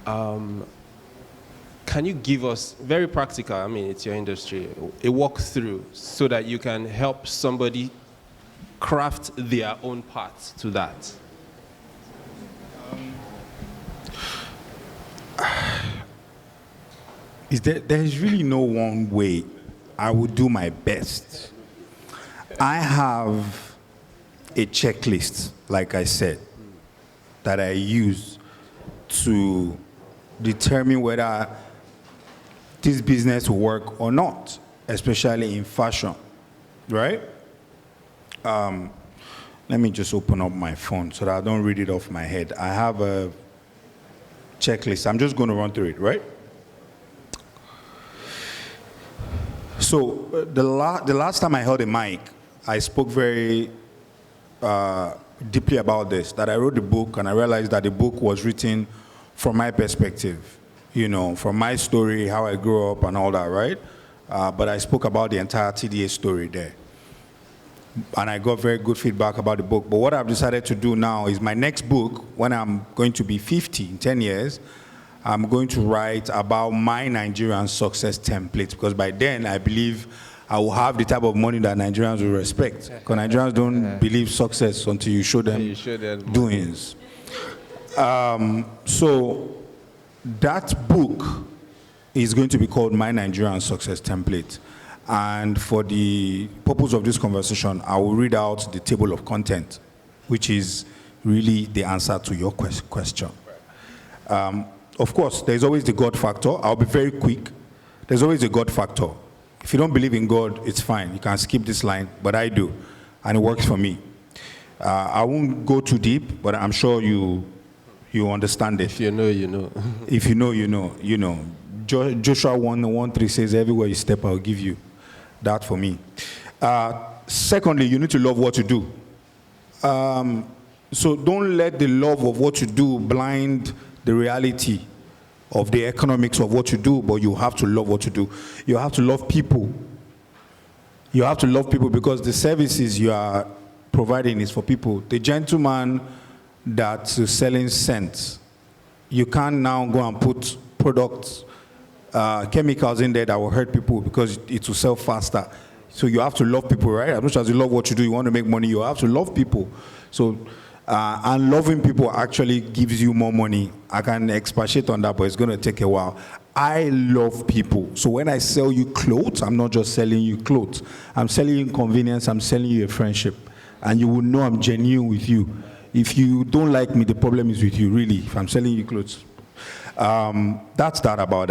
can you give us, very practical, I mean, it's your industry, a walkthrough so that you can help somebody craft their own path to that? There's really no one way. I will do my best. I have a checklist, like I said, that I use to determine whether this business will work or not, especially in fashion, right? Let me just open up my phone so that I don't read it off my head. I have a checklist. I'm just going to run through it, right? So the last time I held a mic, I spoke very deeply about this, that I wrote the book and I realized that the book was written from my perspective, you know, from my story, how I grew up and all that, right? But I spoke about the entire TDA story there. And I got very good feedback about the book. But what I've decided to do now is my next book, when I'm going to be 50 in 10 years, I'm going to write about my Nigerian success template, because by then I believe I will have the type of money that Nigerians will respect. Because Nigerians don't believe success until you show them doings. So that book is going to be called My Nigerian Success Template. And for the purpose of this conversation, I will read out the table of content, which is really the answer to your question. Of course, there's always the God factor. I'll be very quick. There's always the God factor. If you don't believe in God, it's fine. You can skip this line, but I do, and it works for me. I won't go too deep, but I'm sure you understand it. If you know, you know. If you know, you know. You know. Joshua 1:3 says, everywhere you step, I'll give you. That for me. Secondly, you need to love what you do. So don't let the love of what you do blind the reality of the economics of what you do, but you have to love what you do. You have to love people. You have to love people because the services you are providing is for people. The gentleman that's selling scents, you can't now go and put products, chemicals in there that will hurt people because it will sell faster. So you have to love people, right? As much as you love what you do, you want to make money, you have to love people. So, and loving people actually gives you more money. I can expatiate on that, but it's going to take a while. I love people. So when I sell you clothes, I'm not just selling you clothes. I'm selling you convenience, I'm selling you a friendship. And you will know I'm genuine with you. If you don't like me, the problem is with you, really, if I'm selling you clothes. That's that about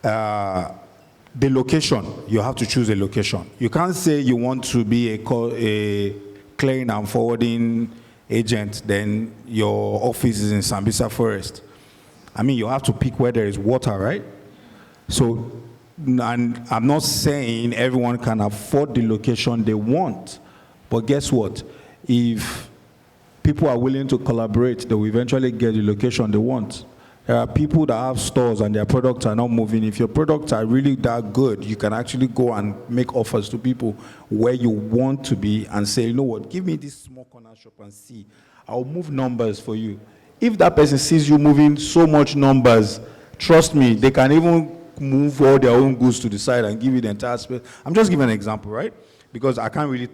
that. The location, you have to choose a location. You can't say you want to be a clearing and forwarding agent, then your office is in Sambisa Forest. I mean, you have to pick where there is water, right? So, and I'm not saying everyone can afford the location they want, but guess what? If people are willing to collaborate, they will eventually get the location they want. There are people that have stores and their products are not moving. If your products are really that good, you can actually go and make offers to people where you want to be and say, you know what, give me this small corner shop and see. I'll move numbers for you. If that person sees you moving so much numbers, trust me, they can even move all their own goods to the side and give you the entire space. I'm just giving an example, right? Because I can't really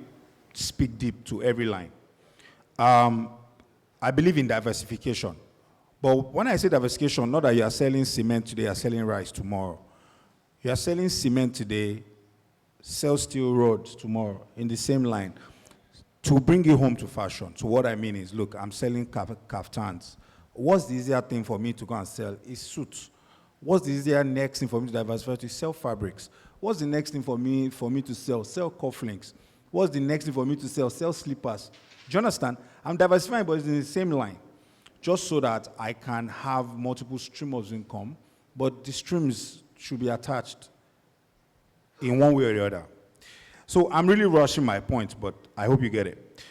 speak deep to every line. I believe in diversification. But when I say diversification, not that you are selling cement today, you are selling rice tomorrow. You are selling cement today, sell steel rods tomorrow in the same line to bring it home to fashion. So what I mean is, look, I'm selling kaftans. What's the easier thing for me to go and sell? Is suits. What's the easier next thing for me to diversify? To sell fabrics. What's the next thing for me to sell? Sell cufflinks. What's the next thing for me to sell? Sell slippers. Do you understand? I'm diversifying, but it's in the same line, just so that I can have multiple streams of income, but the streams should be attached in one way or the other. So I'm really rushing my point, but I hope you get it.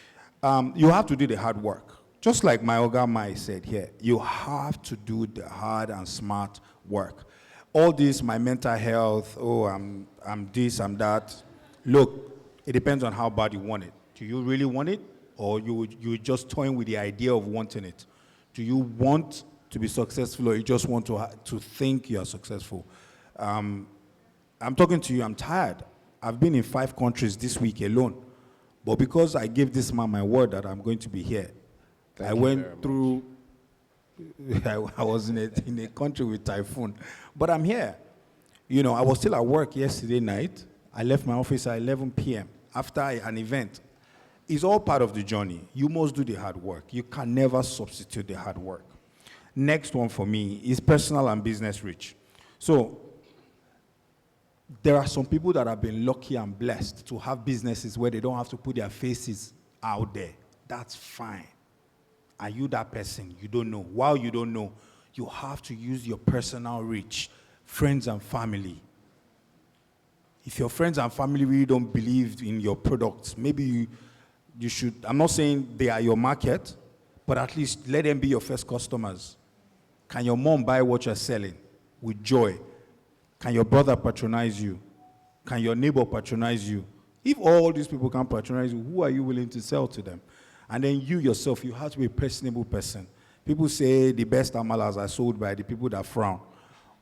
You have to do the hard work. Just like my Oga Mai said here, you have to do the hard and smart work. All this, my mental health, oh, I'm this, I'm that. Look, it depends on how bad you want it. Do you really want it? Or you just toying with the idea of wanting it? Do you want to be successful, or you just want to think you are successful? I'm talking to you, I'm tired. I've been in 5 countries this week alone. But because I gave this man my word that I'm going to be here, I went through, I was in a country with typhoon. But I'm here. You know, I was still at work yesterday night. I left my office at 11 p.m. after an event. It's all part of the journey. You must do the hard work. You can never substitute the hard work. Next one for me is personal and business reach. So there are some people that have been lucky and blessed to have businesses where they don't have to put their faces out there. That's fine. Are you that person? You don't know. While you don't know, you have to use your personal reach, friends and family. If your friends and family really don't believe in your products, maybe you should, I'm not saying they are your market, but at least let them be your first customers. Can your mom buy what you're selling with joy? Can your brother patronize you? Can your neighbor patronize you? If all these people can patronize you, who are you willing to sell to them? And then you yourself, you have to be a personable person. People say the best amalas are sold by the people that frown.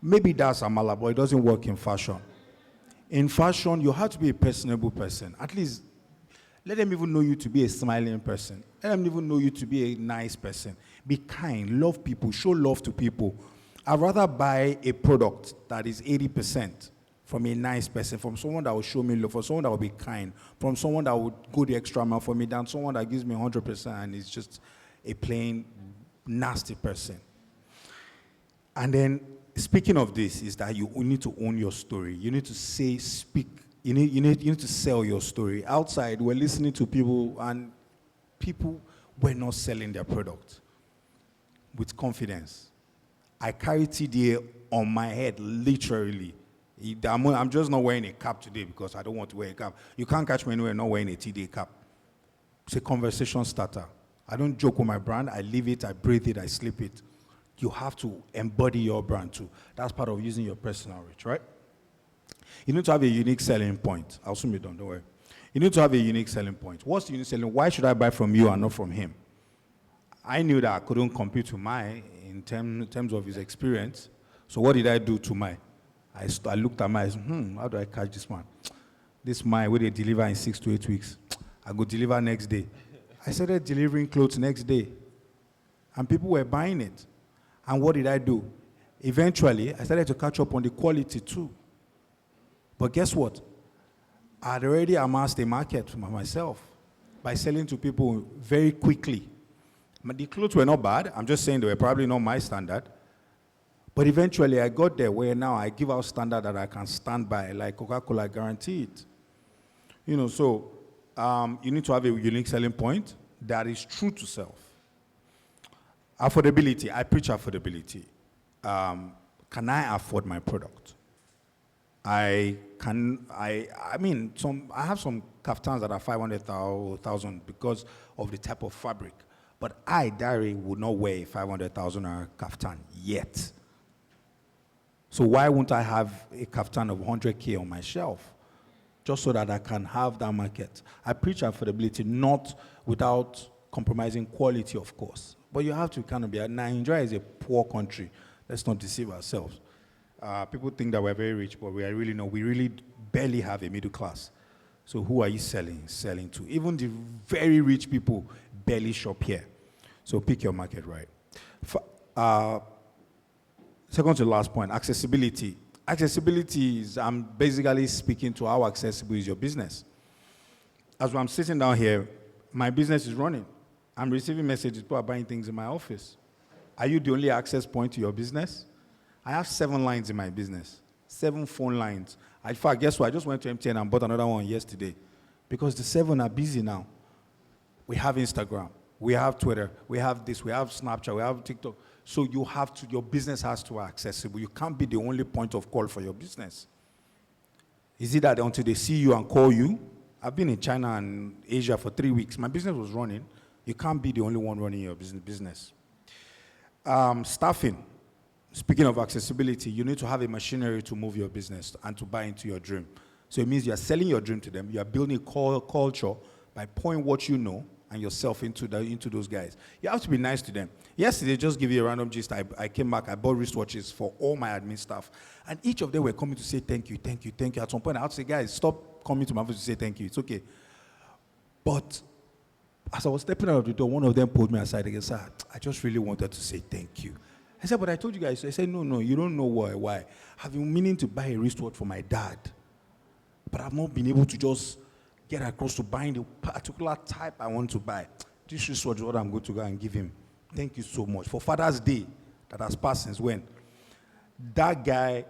Maybe that's amala, but it doesn't work in fashion. In fashion, you have to be a personable person. At least let them even know you to be a smiling person. Let them even know you to be a nice person. Be kind, love people, show love to people. I'd rather buy a product that is 80% from a nice person, from someone that will show me love, from someone that will be kind, from someone that would go the extra mile for me, than someone that gives me 100% and is just a plain nasty person. And then, speaking of this, is that you need to own your story. You need to speak. You need to sell your story. Outside, we're listening to people, and people were not selling their product with confidence. I carry TDA on my head, literally. I'm just not wearing a cap today because I don't want to wear a cap. You can't catch me anywhere not wearing a TDA cap. It's a conversation starter. I don't joke with my brand. I live it, I breathe it, I sleep it. You have to embody your brand too. That's part of using your personal reach, right? You need to have a unique selling point. I'll soon be done, don't worry. You need to have a unique selling point. What's the unique selling? Why should I buy from you and not from him? I knew that I couldn't compete with Mai in terms of his experience. So what did I do to Mai? I looked at Mai and said, how do I catch this man? This Mai, where they deliver in 6 to 8 weeks. I go deliver next day. I started delivering clothes next day. And people were buying it. And what did I do? Eventually, I started to catch up on the quality too. But guess what? I had already amassed a market for myself by selling to people very quickly. The clothes were not bad. I'm just saying they were probably not my standard. But eventually I got there where now I give out standard that I can stand by, like Coca-Cola guaranteed. You know, so you need to have a unique selling point that is true to self. Affordability. I preach affordability. Can I afford my product? I have some kaftans that are 500,000 because of the type of fabric. But I, Dari, would not wear a 500,000 kaftan yet. So why won't I have a kaftan of 100K on my shelf? Just so that I can have that market. I preach affordability, not without compromising quality, of course. But you have to kind of be, Nigeria is a poor country. Let's not deceive ourselves. People think that we're very rich, but we are really not. We really barely have a middle class. So who are you selling to? Even the very rich people barely shop here. So pick your market right. Second to last point, accessibility. Accessibility is, I'm basically speaking to how accessible is your business. As I'm sitting down here, my business is running. I'm receiving messages, people are buying things in my office. Are you the only access point to your business? I have 7 lines in my business, 7 phone lines. In fact, guess what? I just went to MTN and bought another one yesterday because the 7 are busy now. We have Instagram, we have Twitter, we have this, we have Snapchat, we have TikTok. So you have to, your business has to be accessible. You can't be the only point of call for your business. Is it that until they see you and call you? I've been in China and Asia for 3 weeks. My business was running. You can't be the only one running your business. Staffing. Speaking of accessibility, you need to have a machinery to move your business and to buy into your dream. So it means you are selling your dream to them. You are building a culture by pouring what you know and yourself into those guys. You have to be nice to them. Yesterday, just give you a random gist. I came back, I bought wristwatches for all my admin staff. And each of them were coming to say thank you, thank you, thank you. At some point, I had to say, guys, stop coming to my office to say thank you. It's okay. But as I was stepping out of the door, one of them pulled me aside and said, sir, I just really wanted to say thank you. I said, but I told you guys. I said, no, you don't know why. I've been meaning to buy a wristwatch for my dad. But I've not been able to just get across to buying the particular type I want to buy. This wristwatch is what I'm going to go and give him. Thank you so much. For Father's Day, that has passed since when? That guy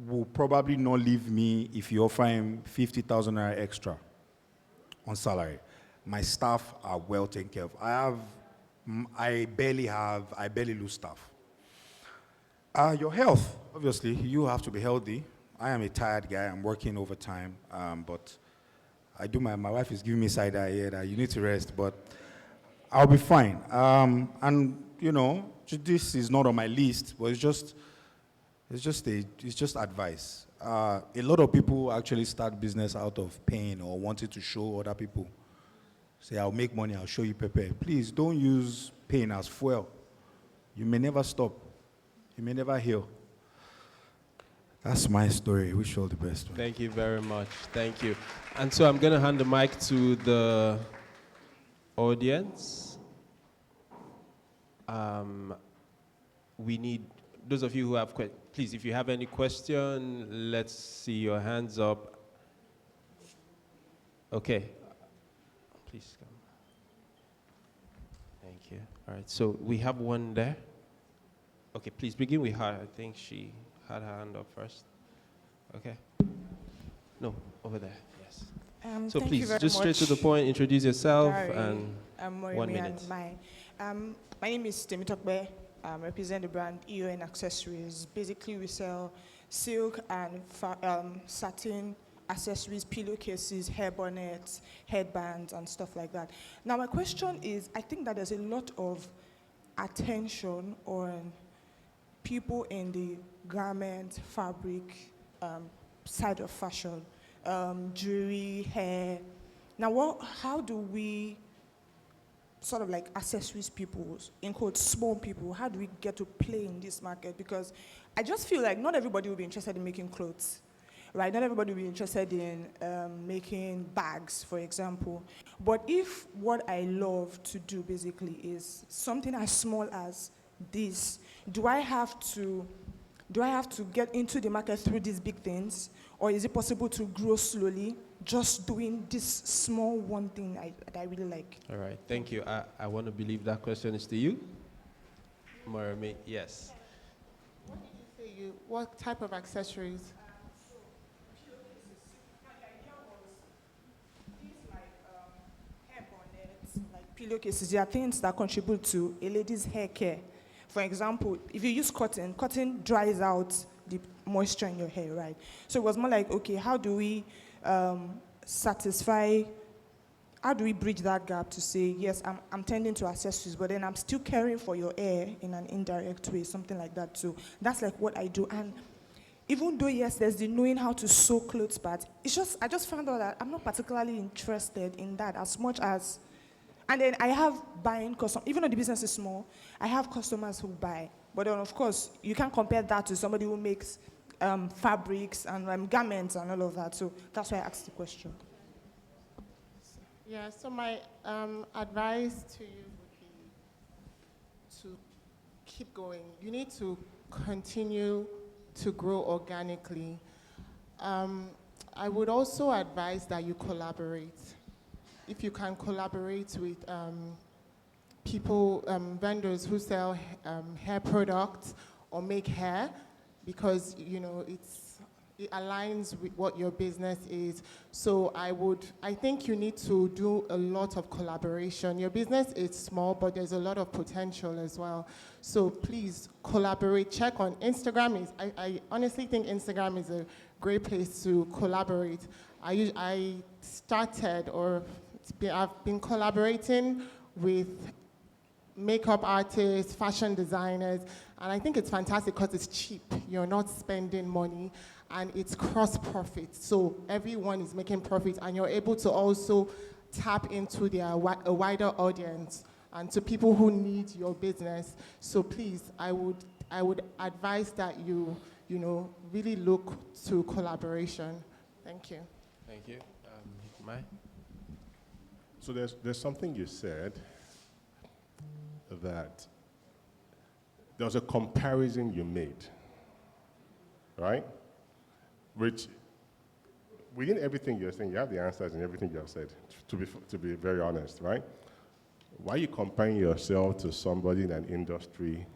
will probably not leave me if you offer him 50,000 naira extra on salary. My staff are well taken care of. I barely lose staff. Your health, obviously, you have to be healthy. I am a tired guy. I'm working overtime, but my wife is giving me side eye here that you need to rest, but I'll be fine. And you know, this is not on my list, but it's just advice. A lot of people actually start business out of pain or wanting to show other people. Say, I'll make money, I'll show you Pepe. Please don't use pain as fuel. You may never stop. You may never heal. That's my story. Wish you all the best. Man. Thank you very much. Thank you. And so I'm going to hand the mic to the audience. We need, those of you who have questions, please, if you have any question, let's see your hands up. Okay. Please come. Thank you. All right, so we have one there. Okay, please begin with her. I think she had her hand up first. Okay. No, over there. Yes. So please, just straight to the point. Introduce yourself and I'm 1 minute. My name is Temitokbe. I represent the brand Imogie Accessories. Basically, we sell silk and satin accessories, pillowcases, hair bonnets, headbands, and stuff like that. Now, my question is, I think that there's a lot of attention on people in the garment, fabric side of fashion, jewelry, hair. Now, how do we sort of like accessories people, in quotes, small people, how do we get to play in this market? Because I just feel like not everybody will be interested in making clothes. Right, not everybody will be interested in making bags, for example. But if what I love to do basically is something as small as this, do I have to get into the market through these big things, or is it possible to grow slowly, just doing this small one thing that I really like? All right, thank you. I want to believe that question is to you, Moremi. Yes. What did you say? What type of accessories? Pillowcases, they are things that contribute to a lady's hair care. For example, if you use cotton dries out the moisture in your hair, right? So it was more like, okay, how do we bridge that gap to say, yes, I'm tending to accessories, but then I'm still caring for your hair in an indirect way, something like that too. That's like what I do. And even though, yes, there's the knowing how to sew clothes part, I just found out that I'm not particularly interested in that as much as. And then I have buying customers, even though the business is small, I have customers who buy. But then, of course, you can't compare that to somebody who makes fabrics and garments and all of that. So that's why I asked the question. Yeah, so my advice to you would be to keep going. You need to continue to grow organically. I would also advise that you collaborate. If you can collaborate with people, vendors who sell hair products or make hair, because it aligns with what your business is. So I think you need to do a lot of collaboration. Your business is small, but there's a lot of potential as well. So please collaborate. Check on Instagram. I honestly think Instagram is a great place to collaborate. I started, or I've been collaborating with makeup artists, fashion designers, and I think it's fantastic because it's cheap. You're not spending money, and it's cross-profit. So everyone is making profit, and you're able to also tap into a wider audience and to people who need your business. So please, I would advise that you really look to collaboration. Thank you. Thank you. Mai? So there's something you said that there was a comparison you made, right? Which, within everything you're saying, you have the answers in everything you have said, to be very honest, right? Why are you comparing yourself to somebody in an industry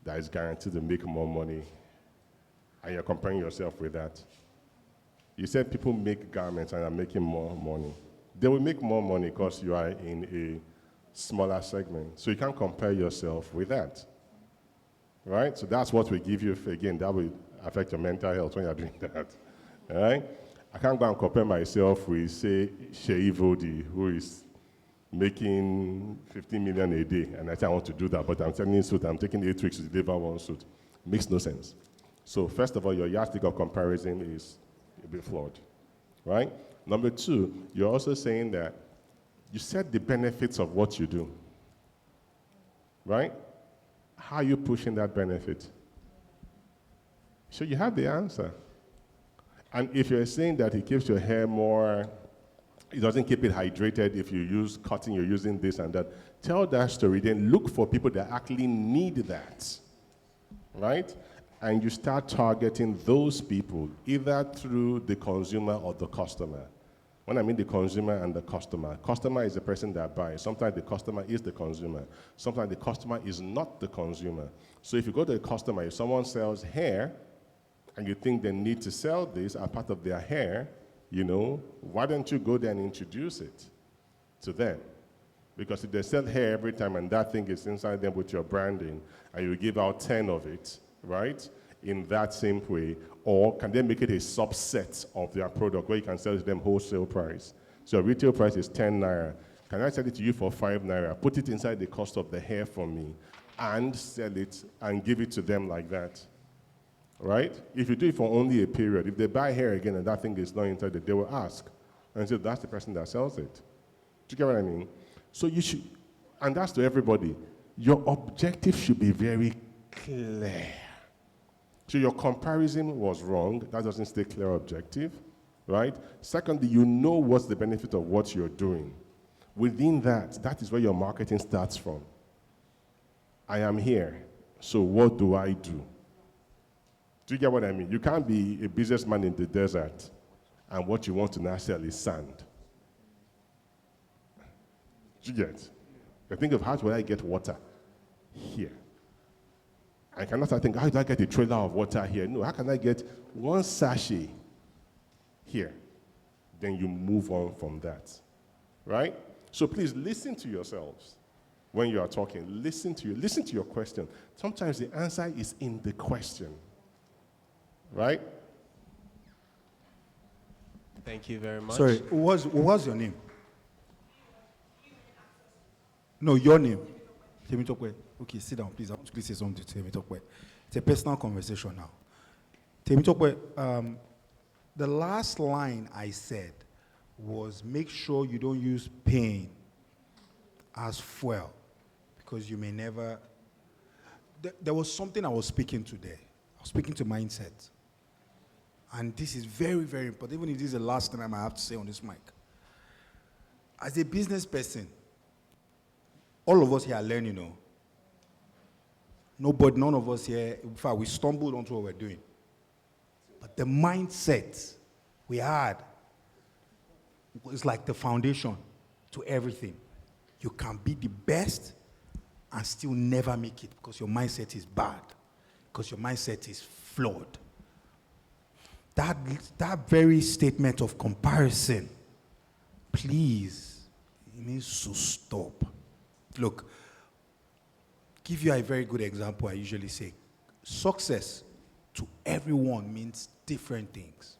that is guaranteed to make more money, and you're comparing yourself with that? You said people make garments and are making more money. They will make more money because you are in a smaller segment. So you can't compare yourself with that, right? So that's what we give you. Again, that will affect your mental health when you're doing that, all right? I can't go and compare myself with, say, Sheyi Vodi, who is making 15 million a day, and I say I want to do that, but I'm selling a suit, I'm taking 8 weeks to deliver one suit. It makes no sense. So first of all, your yardstick of comparison is a bit flawed, right? Number two, you're also saying that you said the benefits of what you do, right? How are you pushing that benefit? So you have the answer. And if you're saying that it keeps your hair more, it doesn't keep it hydrated if you use cotton, you're using this and that, tell that story, then look for people that actually need that, right? And you start targeting those people, either through the consumer or the customer. When I mean the consumer and the customer is the person that buys. Sometimes the customer is the consumer. Sometimes the customer is not the consumer. So if you go to a customer, if someone sells hair, and you think they need to sell this as part of their hair, why don't you go there and introduce it to them? Because if they sell hair every time and that thing is inside them with your branding, and you give out 10 of it, right, in that same way, or can they make it a subset of their product where you can sell it to them wholesale price? So retail price is 10 naira. Can I sell it to you for 5 naira? Put it inside the cost of the hair for me and sell it and give it to them like that, right? If you do it for only a period, if they buy hair again and that thing is not inside it, they will ask. And so that's the person that sells it. Do you get what I mean? So you should, and that's to everybody, your objective should be very clear. So your comparison was wrong. That doesn't stay clear objective, right? Secondly, you know what's the benefit of what you're doing. Within that, that is where your marketing starts from. I am here, so what do I do? Do you get what I mean? You can't be a businessman in the desert and what you want to now sell is sand. Do you get? You think of how do I get water here? I cannot start thinking, how do I get a trailer of water here? No, how can I get one sachet here? Then you move on from that, right? So please listen to yourselves when you are talking. Listen to your question. Sometimes the answer is in the question, right? Thank you very much. Sorry, what was your name? No, your name. Temitokwe. Okay, sit down, please. I want to say something to Temitokwe. It's a personal conversation now. Temitokwe, the last line I said was make sure you don't use pain as fuel because you may never. There was something I was speaking today. I was speaking to mindset. And this is very, very important. Even if this is the last time I have to say on this mic. As a business person, all of us here are learning, none of us here, in fact, we stumbled onto what we're doing. But the mindset we had was like the foundation to everything. You can be the best and still never make it because your mindset is bad, because your mindset is flawed. That very statement of comparison, please, it needs to stop. Look, give you a very good example. I usually say, success to everyone means different things.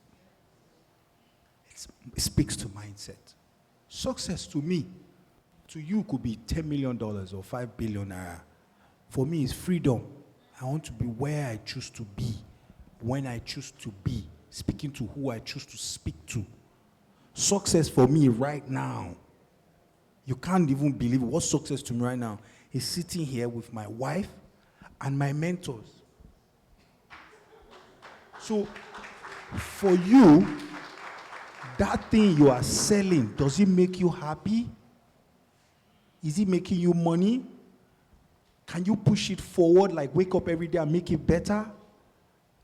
It speaks to mindset. Success to me, to you could be $10 million or 5 billion naira. For me, it's freedom. I want to be where I choose to be, when I choose to be, speaking to who I choose to speak to. Success for me right now, you can't even believe what success to me right now is sitting here with my wife and my mentors. So, for you, that thing you are selling, does it make you happy? Is it making you money? Can you push it forward, like wake up every day and make it better?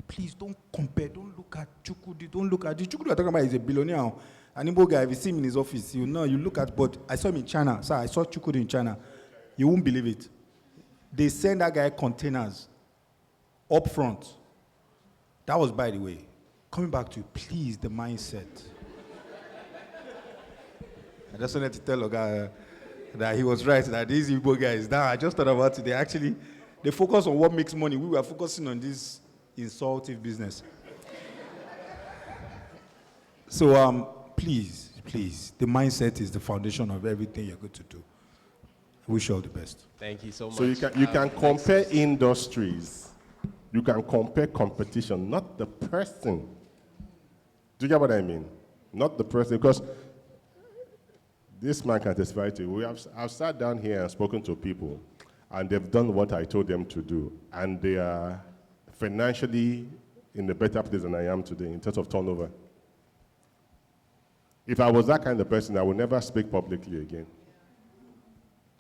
Please don't compare. Don't look at Chukwudi. Don't look at the Chukwudi you're talking about is a billionaire. An Igbo guy, if you see him in his office, you look at, but I saw him in China. So I saw Chukwudi in China. You won't believe it. They send that guy containers up front. That was, by the way, coming back to, please, the mindset. I just wanted to tell a guy that he was right, that these Igbo guys, I just thought about it, they focus on what makes money. We were focusing on this insultive business. So, please, the mindset is the foundation of everything you're going to do. I wish you all the best. Thank you so much. So you can compare industries. You can compare competition, not the person. Do you get what I mean? Not the person, because this man can testify to you. I've sat down here and spoken to people, and they've done what I told them to do, and they are financially in a better place than I am today in terms of turnover. If I was that kind of person, I would never speak publicly again.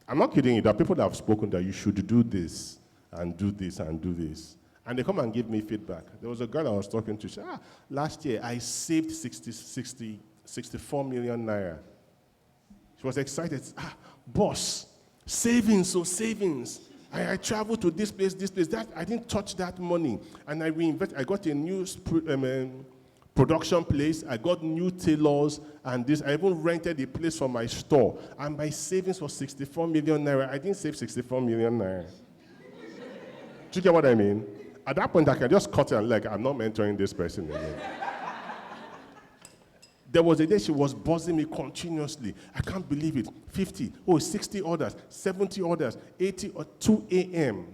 I'm not kidding you. There are people that have spoken that you should do this and do this and do this. And they come and give me feedback. There was a girl I was talking to. She said, last year I saved 64 million naira. She was excited. Boss, savings, so savings. I traveled to this place, that. I didn't touch that money. And I reinvested. I got a new production place. I got new tailors and this. I even rented a place for my store. And my savings was 64 million naira. I didn't save 64 million naira. Do you get what I mean? At that point, I can just cut her leg. I'm not mentoring this person again. There was a day she was buzzing me continuously. I can't believe it. 50, 60 orders, 70 orders, 80 or 2 a.m.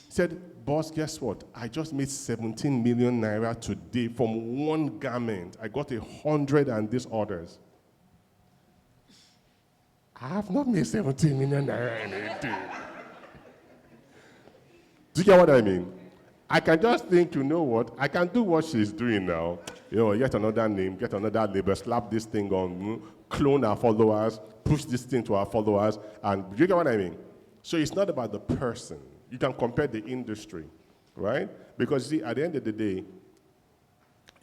Said, boss, guess what? I just made 17 million naira today from one garment. I got 100 and these orders. I have not made 17 million naira in a day. Do you get what I mean? I can just think, you know what? I can do what she's doing now. Get another name, get another label, slap this thing on, clone our followers, push this thing to our followers, and do you get what I mean? So it's not about the person. You can compare the industry, right? Because see, at the end of the day,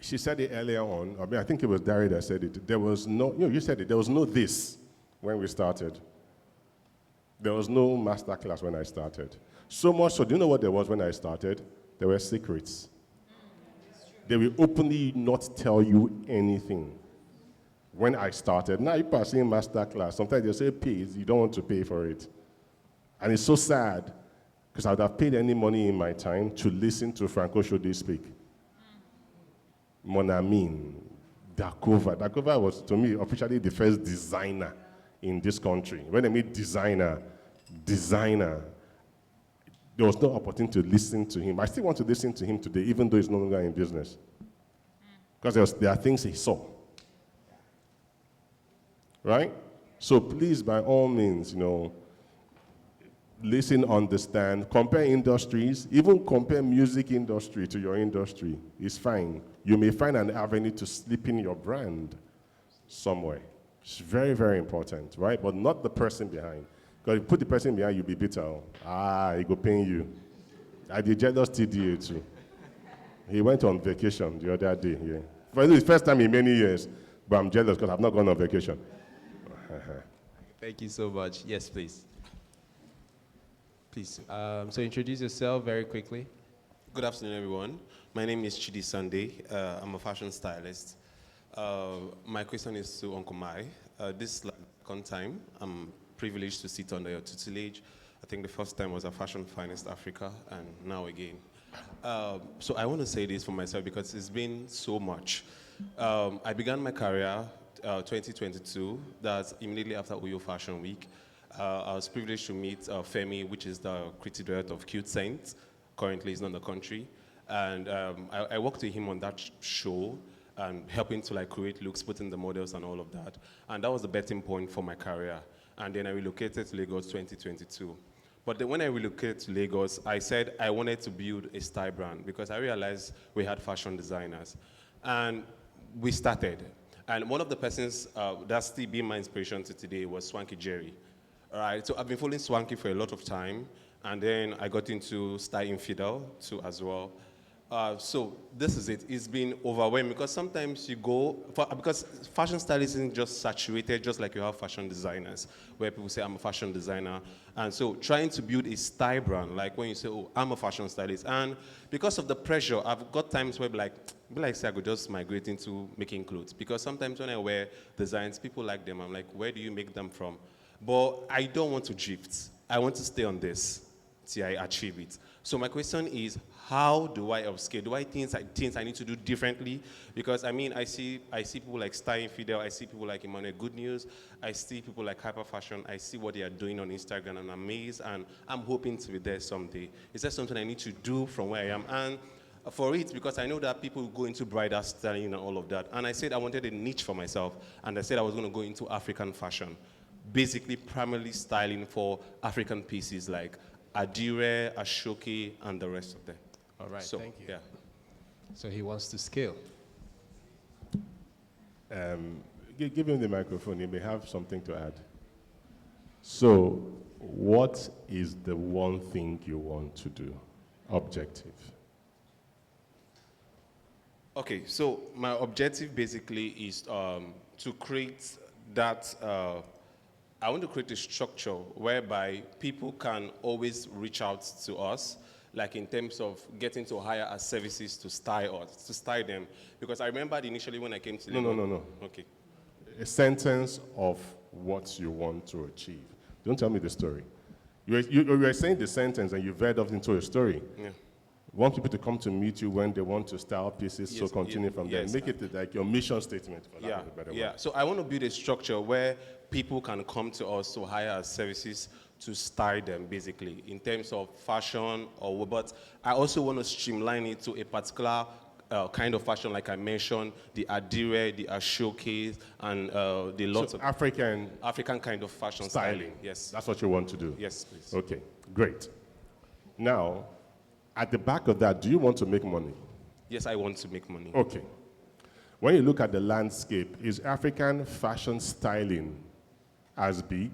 she said it earlier on, I think it was Dari that said it, there was no, you said it, there was no this when we started. There was no master class when I started. So much so, do you know what there was when I started? There were secrets. They will openly not tell you anything. When I started, now you are seeing master class. Sometimes they say pay, you don't want to pay for it. And it's so sad, because I would have paid any money in my time to listen to Franco Shode speak. Moremi Dare-Aliu. Dare-Aliu was, to me, officially the first designer in this country. When I mean designer, there was no opportunity to listen to him. I still want to listen to him today, even though he's no longer in business. Because there are things he saw. Right? So please, by all means, listen, understand, compare industries, even compare music industry to your industry. It's fine. You may find an avenue to slip in your brand somewhere. It's very, very important, right? But not the person behind. Because if you put the person behind, you'll be bitter. He go pain you. I did jealous TDA too. He went on vacation the other day. Yeah. For the first time in many years, but I'm jealous because I've not gone on vacation. Thank you so much. Yes, please. Please. So introduce yourself very quickly. Good afternoon, everyone. My name is Chidi Sunday. I'm a fashion stylist. My question is to Uncle Mai. This is like the second time I'm privileged to sit under your tutelage. I think the first time was at Fashion Finest Africa, and now again. So I want to say this for myself because it's been so much. I began my career 2022, that's immediately after Uyo Fashion Week. I was privileged to meet Femi, which is the creative director of Cute Saints. Currently, he's not in the country. And I worked with him on that show and helping to like create looks, putting the models and all of that. And that was the betting point for my career. And then I relocated to Lagos 2022. But then when I relocated to Lagos, I said I wanted to build a style brand because I realized we had fashion designers. And we started. And one of the persons that's still been my inspiration to today was Swanky Jerry. All right, so I've been following Swanky for a lot of time. And then I got into Style Infidel too as well. So this is it. It's been overwhelming because sometimes you go, because fashion style isn't just saturated, just like you have fashion designers, where people say, I'm a fashion designer. And so trying to build a style brand, like when you say, oh, I'm a fashion stylist. And because of the pressure, I've got times where say I could just migrate into making clothes. Because sometimes when I wear designs, people like them. I'm like, where do you make them from? But I don't want to drift. I want to stay on this till I achieve it. So my question is, how do I upscale? Do I things I need to do differently? Because I mean, I see people like Style Infidel, I see people like Emmanuel Good News, I see people like Hyper Fashion, I see what they are doing on Instagram, and I'm amazed, and I'm hoping to be there someday. Is that something I need to do from where I am? And for it, because I know that people go into bridal styling and all of that, and I said I wanted a niche for myself, and I said I was going to go into African fashion, basically primarily styling for African pieces like Adire, Ashoke, and the rest of them. All right, so, thank you. Yeah. So he wants to scale. Give him the microphone. He may have something to add. So, what is the one thing you want to do? Objective. Okay, so my objective basically is to create that. I want to create a structure whereby people can always reach out to us, like in terms of getting to hire our services to style us, to style them. Because I remember initially when I came to Lagos. No. Okay. A sentence of what you want to achieve. Don't tell me the story. You're saying the sentence and you veered off into a story. Yeah. You want people to come to meet you when they want to style pieces, Yes, so continue from there. yes. Make it like your mission statement, for lack of a better word. So I want to build a structure where people can come to us to hire our services to style them, basically, in terms of fashion but I also want to streamline it to a particular kind of fashion, like I mentioned, the Adire, the Ashoke, and the lots of African kind of fashion styling. Yes. That's what you want to do? Yes, please. Okay, great. Now, at the back of that, do you want to make money? Yes, I want to make money. Okay. When you look at the landscape, is African fashion styling as big?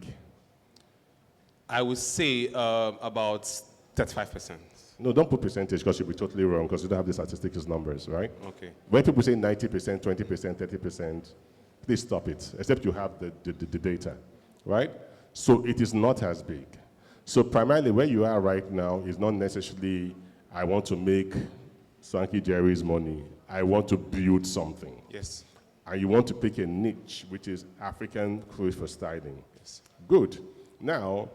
I would say about 35%. No, don't put percentage because you'll be totally wrong because you don't have the statistics as numbers, right? Okay. When people say 90%, 20%, 30%, please stop it, except you have the data, right? So it is not as big. So primarily where you are right now is not necessarily, I want to make Swanky Jerry's money. I want to build something. Yes. And you want to pick a niche, which is African clothes for styling. Yes. Good. Now,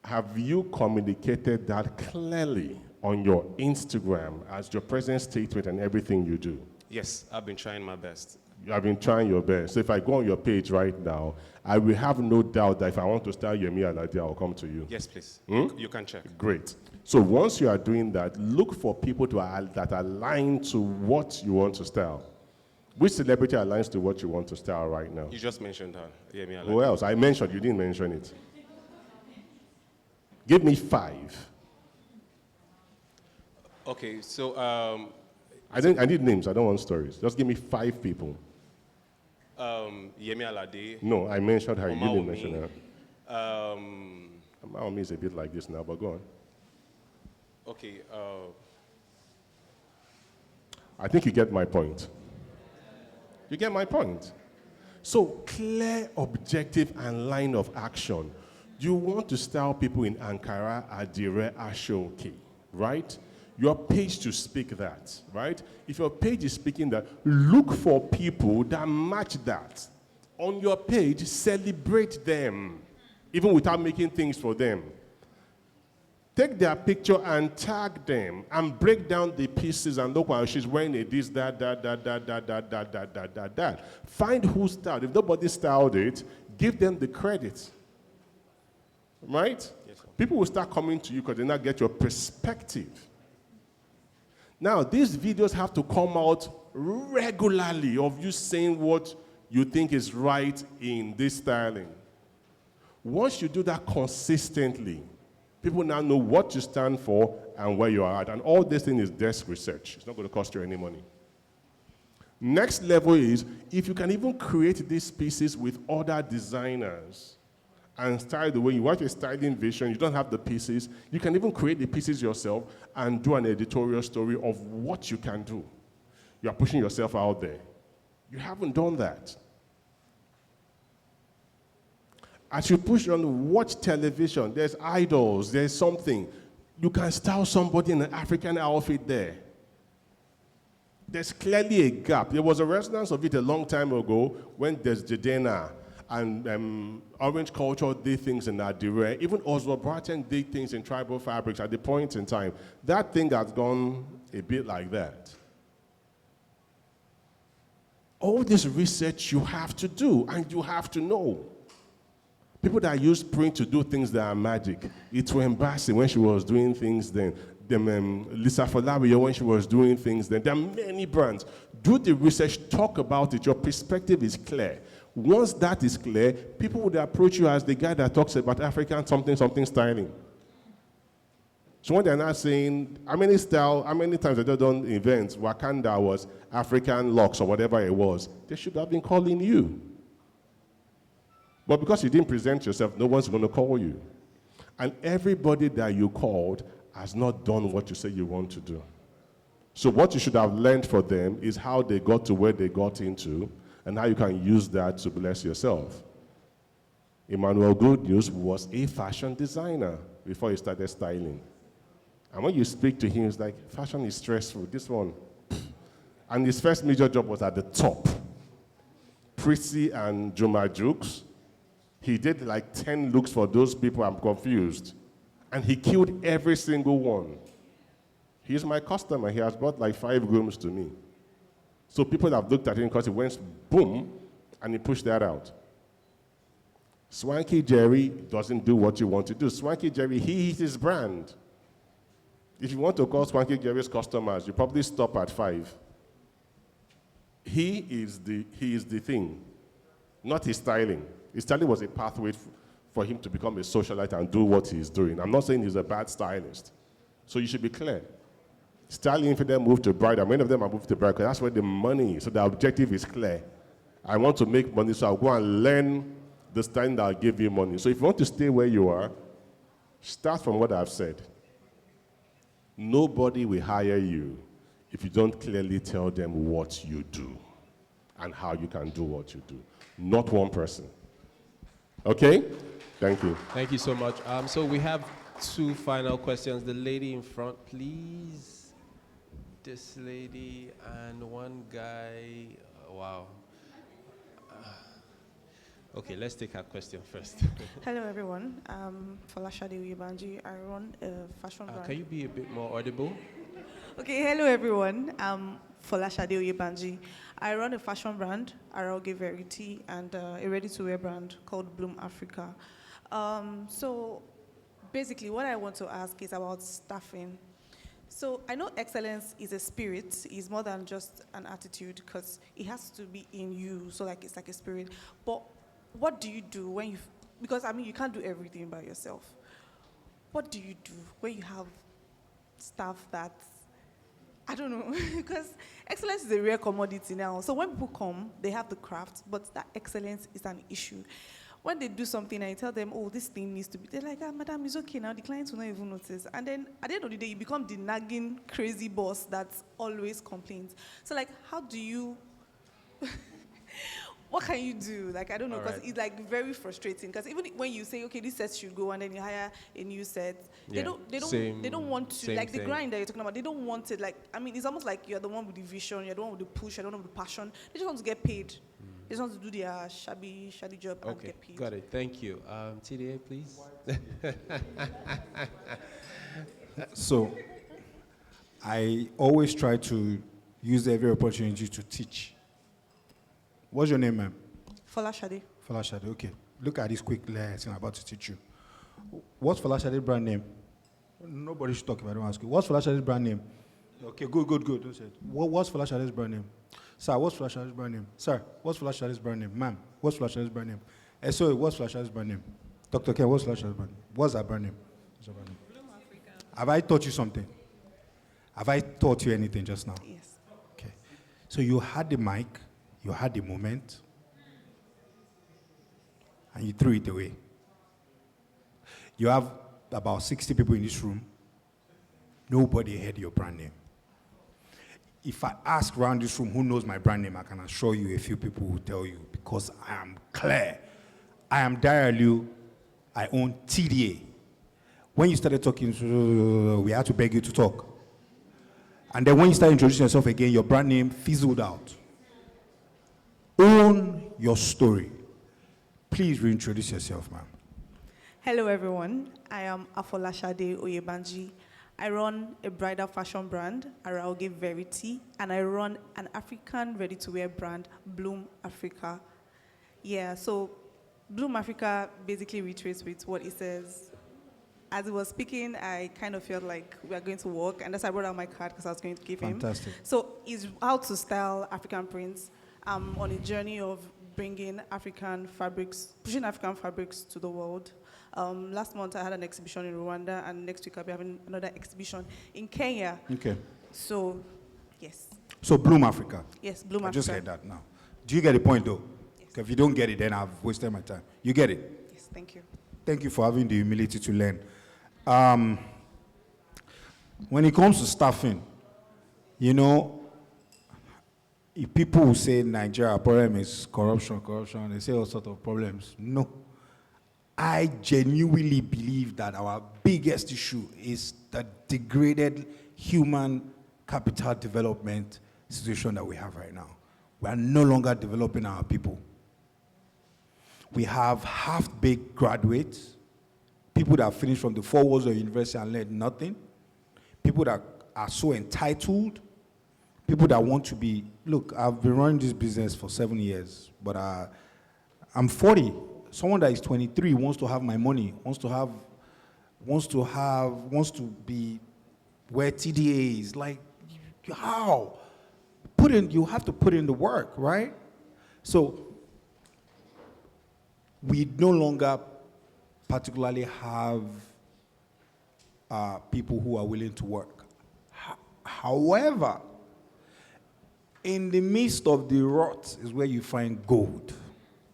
have you communicated that clearly on your Instagram as your present statement and everything you do? Yes, I've been trying my best. You have been trying your best. So if I go on your page right now, I will have no doubt that if I want to style Yemi Alade, I'll come to you. Yes, please. Hmm? You can check. Great. So once you are doing that, look for people that align to what you want to style. Which celebrity aligns to what you want to style right now? You just mentioned her, Yemi Alade. Who else? I mentioned, you didn't mention it. Give me 5. Okay, so I need names, I don't want stories. Just give me 5 people. Yemi Alade. No, I mentioned her. You didn't Omaomi. mention her. Omaomi is a bit like this now, but go on. Okay. I think you get my point. You get my point. So clear, objective, and line of action. You want to style people in Ankara, Adire, Ashoke, right? Your page to speak that, right? If your page is speaking that, look for people that match that. On your page, celebrate them, even without making things for them. Take their picture and tag them and break down the pieces and look while she's wearing a this, that. Find who styled. If nobody styled it, give them the credit. Right? Yes, sir. People will start coming to you because they now get your perspective. Now, these videos have to come out regularly of you saying what you think is right in this styling. Once you do that consistently, people now know what you stand for and where you are at. And all this thing is desk research. It's not going to cost you any money. Next level is if you can even create these pieces with other designers and style the way you want a styling vision, you don't have the pieces, you can even create the pieces yourself and do an editorial story of what you can do. You are pushing yourself out there. You haven't done that. As you push on, watch television, there's idols, there's something. You can style somebody in an African outfit there. There's clearly a gap. There was a resonance of it a long time ago when there's Jadena and Orange Culture did things in Adire. Even Oswald Bratton did things in tribal fabrics at the point in time. That thing has gone a bit like that. All this research you have to do and you have to know. People that use print to do things that are magic. It's Mbasi when she was doing things then. Lisa Folawiyo when she was doing things then. There are many brands. Do the research, talk about it. Your perspective is clear. Once that is clear, people would approach you as the guy that talks about African something styling. So when they're not saying, how many times have they done events, Wakanda was African locks or whatever it was, they should have been calling you. But because you didn't present yourself, no one's going to call you. And everybody that you called has not done what you say you want to do. So what you should have learned for them is how they got to where they got into and how you can use that to bless yourself. Emmanuel Good News was a fashion designer before he started styling. And when you speak to him, it's like, fashion is stressful, this one. And his first major job was at the top. Prissy and Juma Jukes. He did like 10 looks for those people, I'm confused. And he killed every single one. He's my customer. He has brought like 5 grooms to me. So people have looked at him because he went boom, and he pushed that out. Swanky Jerry doesn't do what you want to do. Swanky Jerry, he is his brand. If you want to call Swanky Jerry's customers, you probably stop at 5. He is the thing, not his styling. His styling was a pathway for him to become a socialite and do what he's doing. I'm not saying he's a bad stylist. So you should be clear. Styling for them moved to bridal. Many of them are moved to bridal because that's where the money is. So the objective is clear. I want to make money, so I'll go and learn the styling that will give you money. So if you want to stay where you are, start from what I've said. Nobody will hire you if you don't clearly tell them what you do and how you can do what you do. Not one person. Okay? Thank you. Thank you so much. So we have 2 final questions. The lady in front, please. This lady and one guy. Wow. Okay, let's take her question first. Hello, everyone. I'm Folashade Uyebanji. I run a fashion brand. Can you be a bit more audible? Okay, hello, everyone. I'm Folashade Uyebanji. I run a fashion brand, Aroge Verity, and a ready-to-wear brand called Bloom Africa. So basically, what I want to ask is about staffing. So I know excellence is a spirit. It's more than just an attitude because it has to be in you. So like it's like a spirit. But what do you do when you, because I mean you can't do everything by yourself. What do you do when you have staff that I don't know, because excellence is a rare commodity now. So when people come, they have the craft, but that excellence is an issue. When they do something and you tell them, oh, this thing needs to be, they're like, madam, it's okay now, the clients will not even notice. And then at the end of the day, you become the nagging, crazy boss that always complains. So like, how do you, what can you do? Like, I don't know, because it's like very frustrating. Because even when you say, okay, this set should go, and then you hire a new set, they don't want to, like the grind that you're talking about, they don't want it. Like, I mean, it's almost like you're the one with the vision, you're the one with the push, you're the one with the passion. They just want to get paid. They just want to do their shabby job and get paid. Got it. Thank you. TDA, please. So, I always try to use every opportunity to teach. What's your name, ma'am? Folashade. Folashade, okay. Look at this quick lesson I'm about to teach you. What's Folashade's brand name? Nobody should talk if I don't ask you. What's Folashade's brand name? Okay, good. Don't say it. What's Folashade's brand name? Sir, what's Folashade's brand name? Sir, what's Folashade's brand name? Ma'am, what's Folashade's brand name? SOA, what's Folashade's brand name? Dr. Ken, what's Folashade's brand name? What's that brand name? What's that brand name? Bloom Africa. Have I taught you something? Have I taught you anything just now? Yes. Okay. So you had the mic, you had the moment, and you threw it away. You have about 60 people in this room. Nobody heard your brand name. If I ask around this room who knows my brand name, I can assure you a few people will tell you, because I am clear. I am Dare-Aliu. I own TDA. When you started talking, we had to beg you to talk. And then when you started introducing yourself again, your brand name fizzled out. Own your story. Please reintroduce yourself, ma'am. Hello, everyone. I am Afolashade Oyebanji. I run a bridal fashion brand, Araoge Verity, and I run an African ready-to-wear brand, Bloom Africa. Yeah, so Bloom Africa basically reiterates with what it says. As he was speaking, I kind of felt like we are going to work, and that's why I brought out my card because I was going to give him. Fantastic. So it's how to style African prints. I'm on a journey of bringing African fabrics, pushing African fabrics to the world. Last month I had an exhibition in Rwanda, and next week I'll be having another exhibition in Kenya. Okay. So, yes. So Bloom Africa. Yes, Bloom Africa. I just heard that now. Do you get the point, though? Yes. If you don't get it, then I've wasted my time. You get it? Yes, thank you. Thank you for having the humility to learn. When it comes to staffing, you know, if people will say Nigeria problem is corruption, they say all sorts of problems. No. I genuinely believe that our biggest issue is the degraded human capital development situation that we have right now. We are no longer developing our people. We have half-baked graduates, people that finished from the 4 walls of university and learned nothing, people that are so entitled, people that want to be, look, I've been running this business for 7 years, but I'm 40. Someone that is 23 wants to have my money, wants to be where TDA is. Like, how? You have to put in the work, right? So we no longer particularly have people who are willing to work. However, in the midst of the rot is where you find gold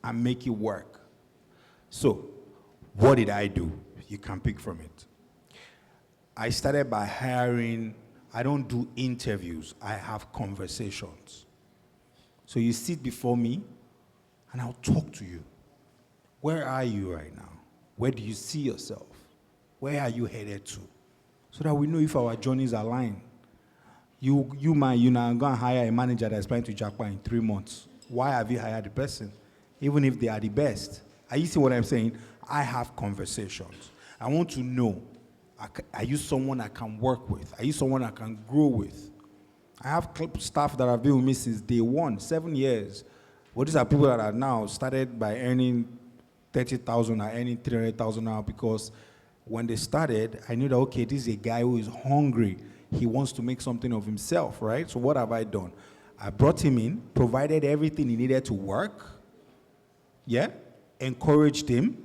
and make it work. So, what did I do? You can pick from it. I started by hiring. I don't do interviews. I have conversations. So you sit before me, and I'll talk to you. Where are you right now? Where do you see yourself? Where are you headed to? So that we know if our journeys align. You now go and hire a manager that's planning to jackpot in 3 months. Why have you hired the person? Even if they are the best. Are you seeing what I'm saying? I have conversations. I want to know, are you someone I can work with? Are you someone I can grow with? I have staff that have been with me since day one, 7 years. But these are people that are now started by earning 30,000 or earning 300,000 now, because when they started, I knew that, okay, this is a guy who is hungry. He wants to make something of himself, right? So what have I done? I brought him in, provided everything he needed to work, encouraged him,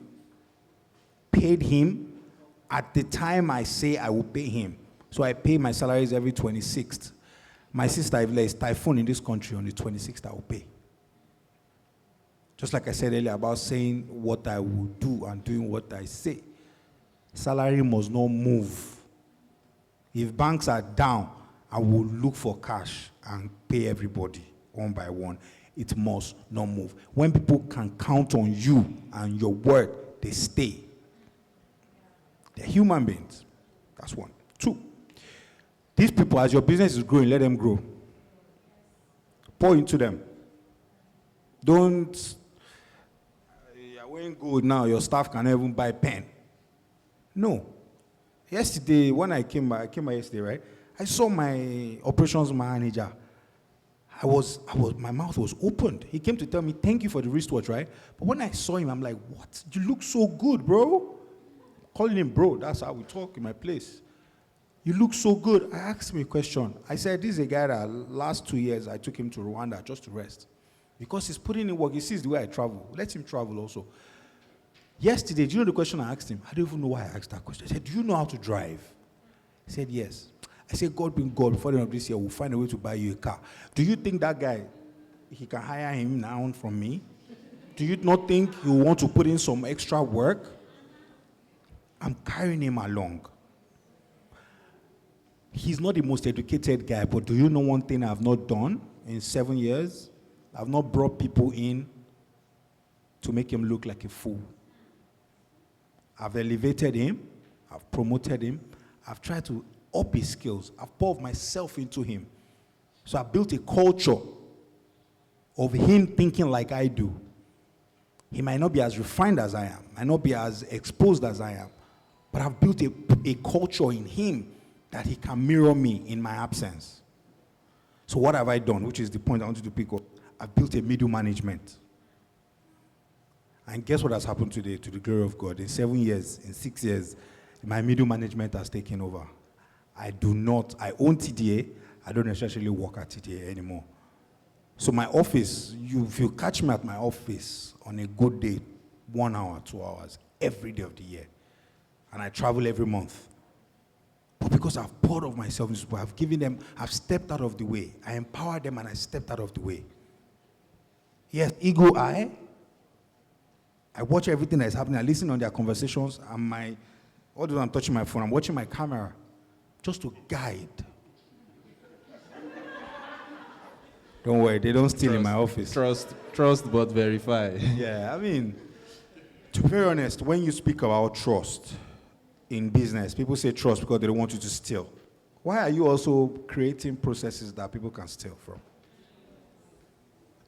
paid him at the time I say I will pay him. So I pay my salaries every 26th. My sister, if there is typhoon in this country on the 26th, I will pay. Just like I said earlier about saying what I will do and doing what I say. Salary must not move. If banks are down, I will look for cash and pay everybody one by one. It must not move. When people can count on you and your word, they stay. They're human beings. That's one. Two, these people, as your business is growing, let them grow. Pour into them. Don't, you're wearing gold now, your staff can even buy pen. No. Yesterday, when I came by yesterday, right? I saw my operations manager. My mouth was opened. He came to tell me, thank you for the wristwatch, right? But when I saw him, I'm like, what? You look so good, bro. Calling him bro, that's how we talk in my place. You look so good. I asked him a question. I said, this is a guy that last 2 years, I took him to Rwanda just to rest. Because he's putting in work. He sees the way I travel. Let him travel also. Yesterday, do you know the question I asked him? I don't even know why I asked that question. I said, do you know how to drive? He said, yes. I said, God being God, before the end of this year, we'll find a way to buy you a car. Do you think that guy, he can hire him now from me? Do you not think you want to put in some extra work? I'm carrying him along. He's not the most educated guy, but do you know one thing I've not done in 7 years? I've not brought people in to make him look like a fool. I've elevated him. I've promoted him. I've tried to up his skills. I've poured myself into him. So I built a culture of him thinking like I do. He might not be as refined as I am, might not be as exposed as I am, but I've built a culture in him that he can mirror me in my absence. So what have I done, which is the point I wanted to pick up? I've built a middle management. And guess what has happened today, to the glory of God? In 7 years, in 6 years, my middle management has taken over. I own TDA. I don't necessarily work at TDA anymore. So my office, if you catch me at my office on a good day, 1 hour, 2 hours, every day of the year. And I travel every month. But because I've poured of myself into people, I've given them, I've stepped out of the way. I empowered them and I stepped out of the way. Yes, ego I watch everything that's happening. I listen on their conversations. And although I'm touching my phone, I'm watching my camera just to guide. Don't worry, they don't steal in my office. Trust but verify. Yeah, I mean, to be very honest, when you speak about trust in business, people say trust because they don't want you to steal. Why are you also creating processes that people can steal from?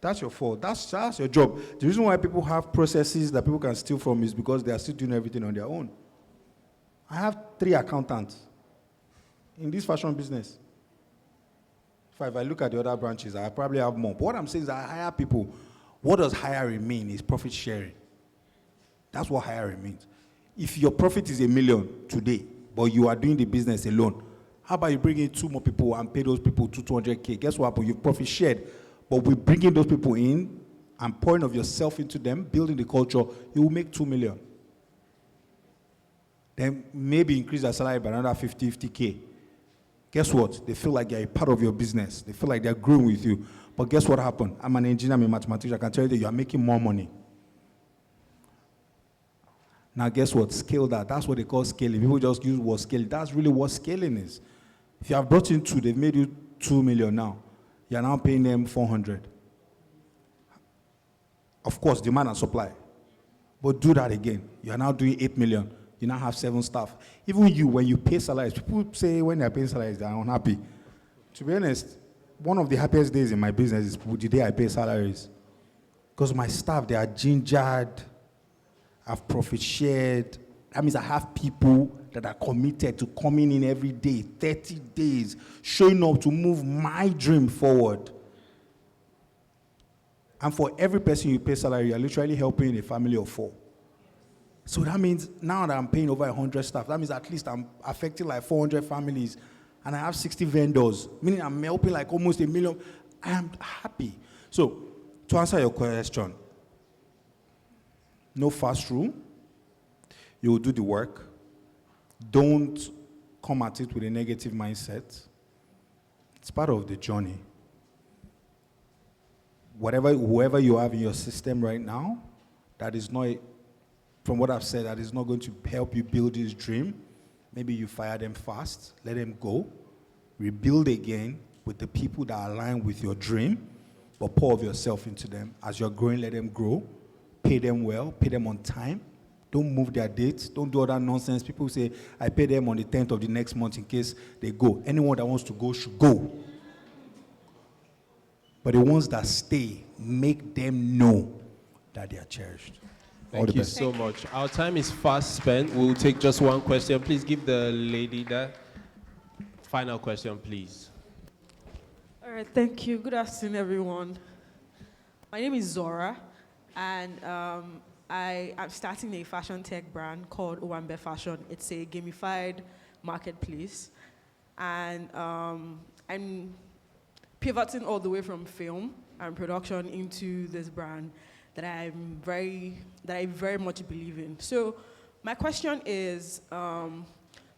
That's your fault. That's your job. The reason why people have processes that people can steal from is because they are still doing everything on their own. I have 3 accountants in this fashion business. If I look at the other branches, I probably have more. But what I'm saying is I hire people. What does hiring mean? Is profit sharing. That's what hiring means. If your profit is $1 million today, but you are doing the business alone, how about you bring in 2 more people and pay those people $200K? Guess what happened? You've profit shared. But with bringing those people in and pouring of yourself into them, building the culture, you will make $2 million. Then maybe increase their salary by another 50K. Guess what? They feel like they're a part of your business. They feel like they're growing with you. But guess what happened? I'm an engineer, I'm a mathematician. I can tell you that you are making more money. Now guess what? Scale that. That's what they call scaling. People just use word scaling. That's really what scaling is. If you have brought in 2, they've made you 2 million now. You're now paying them 400. Of course, demand and supply. But do that again. You are now doing 8 million. You now have 7 staff. Even you, when you pay salaries, people say when they're paying salaries, they're unhappy. To be honest, one of the happiest days in my business is the day I pay salaries. Because my staff, they are gingered, I've profit shared. That means I have people that are committed to coming in every day, 30 days, showing up to move my dream forward. And for every person you pay salary, you're literally helping a family of 4. So that means now that I'm paying over 100 staff, that means at least I'm affecting like 400 families, and I have 60 vendors, meaning I'm helping like almost 1 million. I am happy. So to answer your question, no fast rule. You will do the work. Don't come at it with a negative mindset. It's part of the journey. Whoever you have in your system right now, that is not, from what I've said, that is not going to help you build this dream. Maybe you fire them fast, let them go, rebuild again with the people that align with your dream, but pour of yourself into them. As you're growing, let them grow. Pay them well, pay them on time. Don't move their dates. Don't do all that nonsense. People say, I pay them on the 10th of the next month in case they go. Anyone that wants to go should go. But the ones that stay, make them know that they are cherished. Thank you so much. Our time is fast spent. We'll take just one question. Please give the lady the final question, please. All right, thank you. Good afternoon, everyone. My name is Zora, and I'm starting a fashion tech brand called Owambe Fashion. It's a gamified marketplace, and I'm pivoting all the way from film and production into this brand that I very much believe in. So my question is,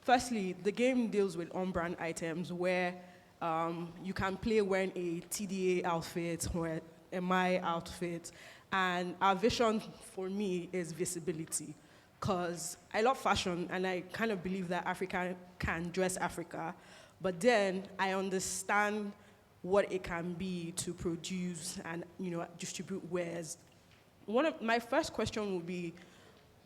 firstly, the game deals with on-brand items where you can play wearing a TDA outfit or a MI outfit, and our vision for me is visibility, because I love fashion and I kind of believe that Africa can dress Africa, but then I understand what it can be to produce and distribute wares. My first question would be,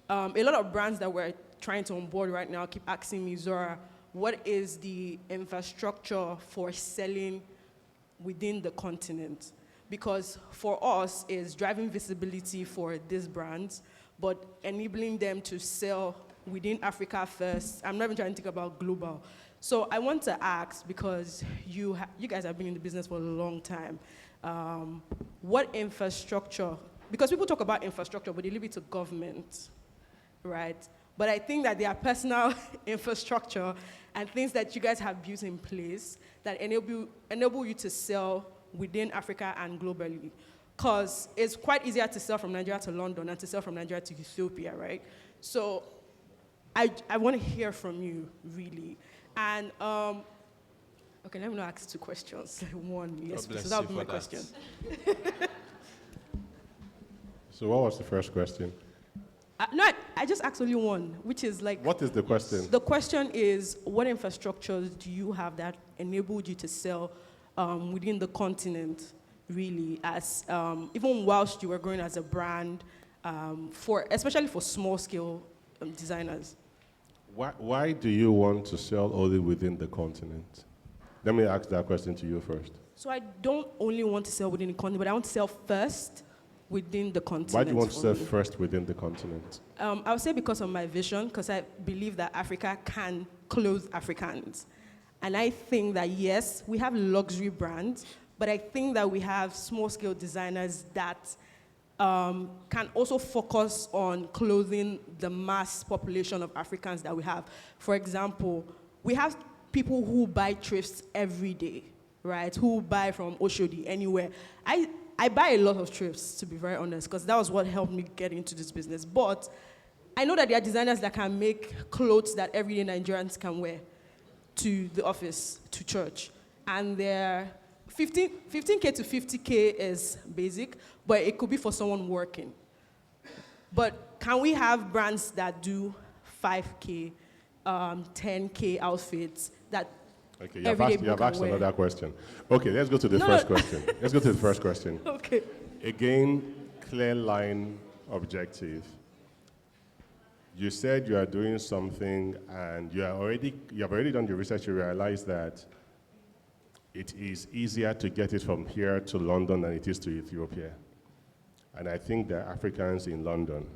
a lot of brands that we're trying to onboard right now keep asking me, Zora, what is the infrastructure for selling within the continent? Because for us, it's driving visibility for these brands, but enabling them to sell within Africa first. I'm not even trying to think about global. So I want to ask, because you guys have been in the business for a long time, what infrastructure, because people talk about infrastructure, but they leave it to government, right? But I think that there are personal infrastructure and things that you guys have built in place that enable you to sell within Africa and globally. Because it's quite easier to sell from Nigeria to London than to sell from Nigeria to Ethiopia, right? So I want to hear from you, really. And, okay, let me not ask 2 questions. One, yes, so that would be my question. So what was the first question? No, I just asked only one, which is like... What is the question? The question is, what infrastructures do you have that enabled you to sell within the continent, really, as even whilst you were growing as a brand, especially for small-scale designers? Why do you want to sell only within the continent? Let me ask that question to you first. So I don't only want to sell within the continent, but I want to sell first within the continent. Why do you want to sell first within the continent? I would say because of my vision, because I believe that Africa can clothe Africans. And I think that, yes, we have luxury brands, but I think that we have small-scale designers that can also focus on clothing the mass population of Africans that we have. For example, we have people who buy thrifts every day, right? Who buy from Oshodi, anywhere. I buy a lot of thrifts, to be very honest, because that was what helped me get into this business. But I know that there are designers that can make clothes that everyday Nigerians can wear to the office, to church. And they're 15K to 50K is basic, but it could be for someone working. But can we have brands that do 5K, 10K outfits that okay, you have asked another question. Okay, let's go to the first question. Let's go to the first question. Okay. Again, clear line objective. You said you are doing something and you have already done your research. You realize that it is easier to get it from here to London than it is to Ethiopia. And I think there are Africans in London.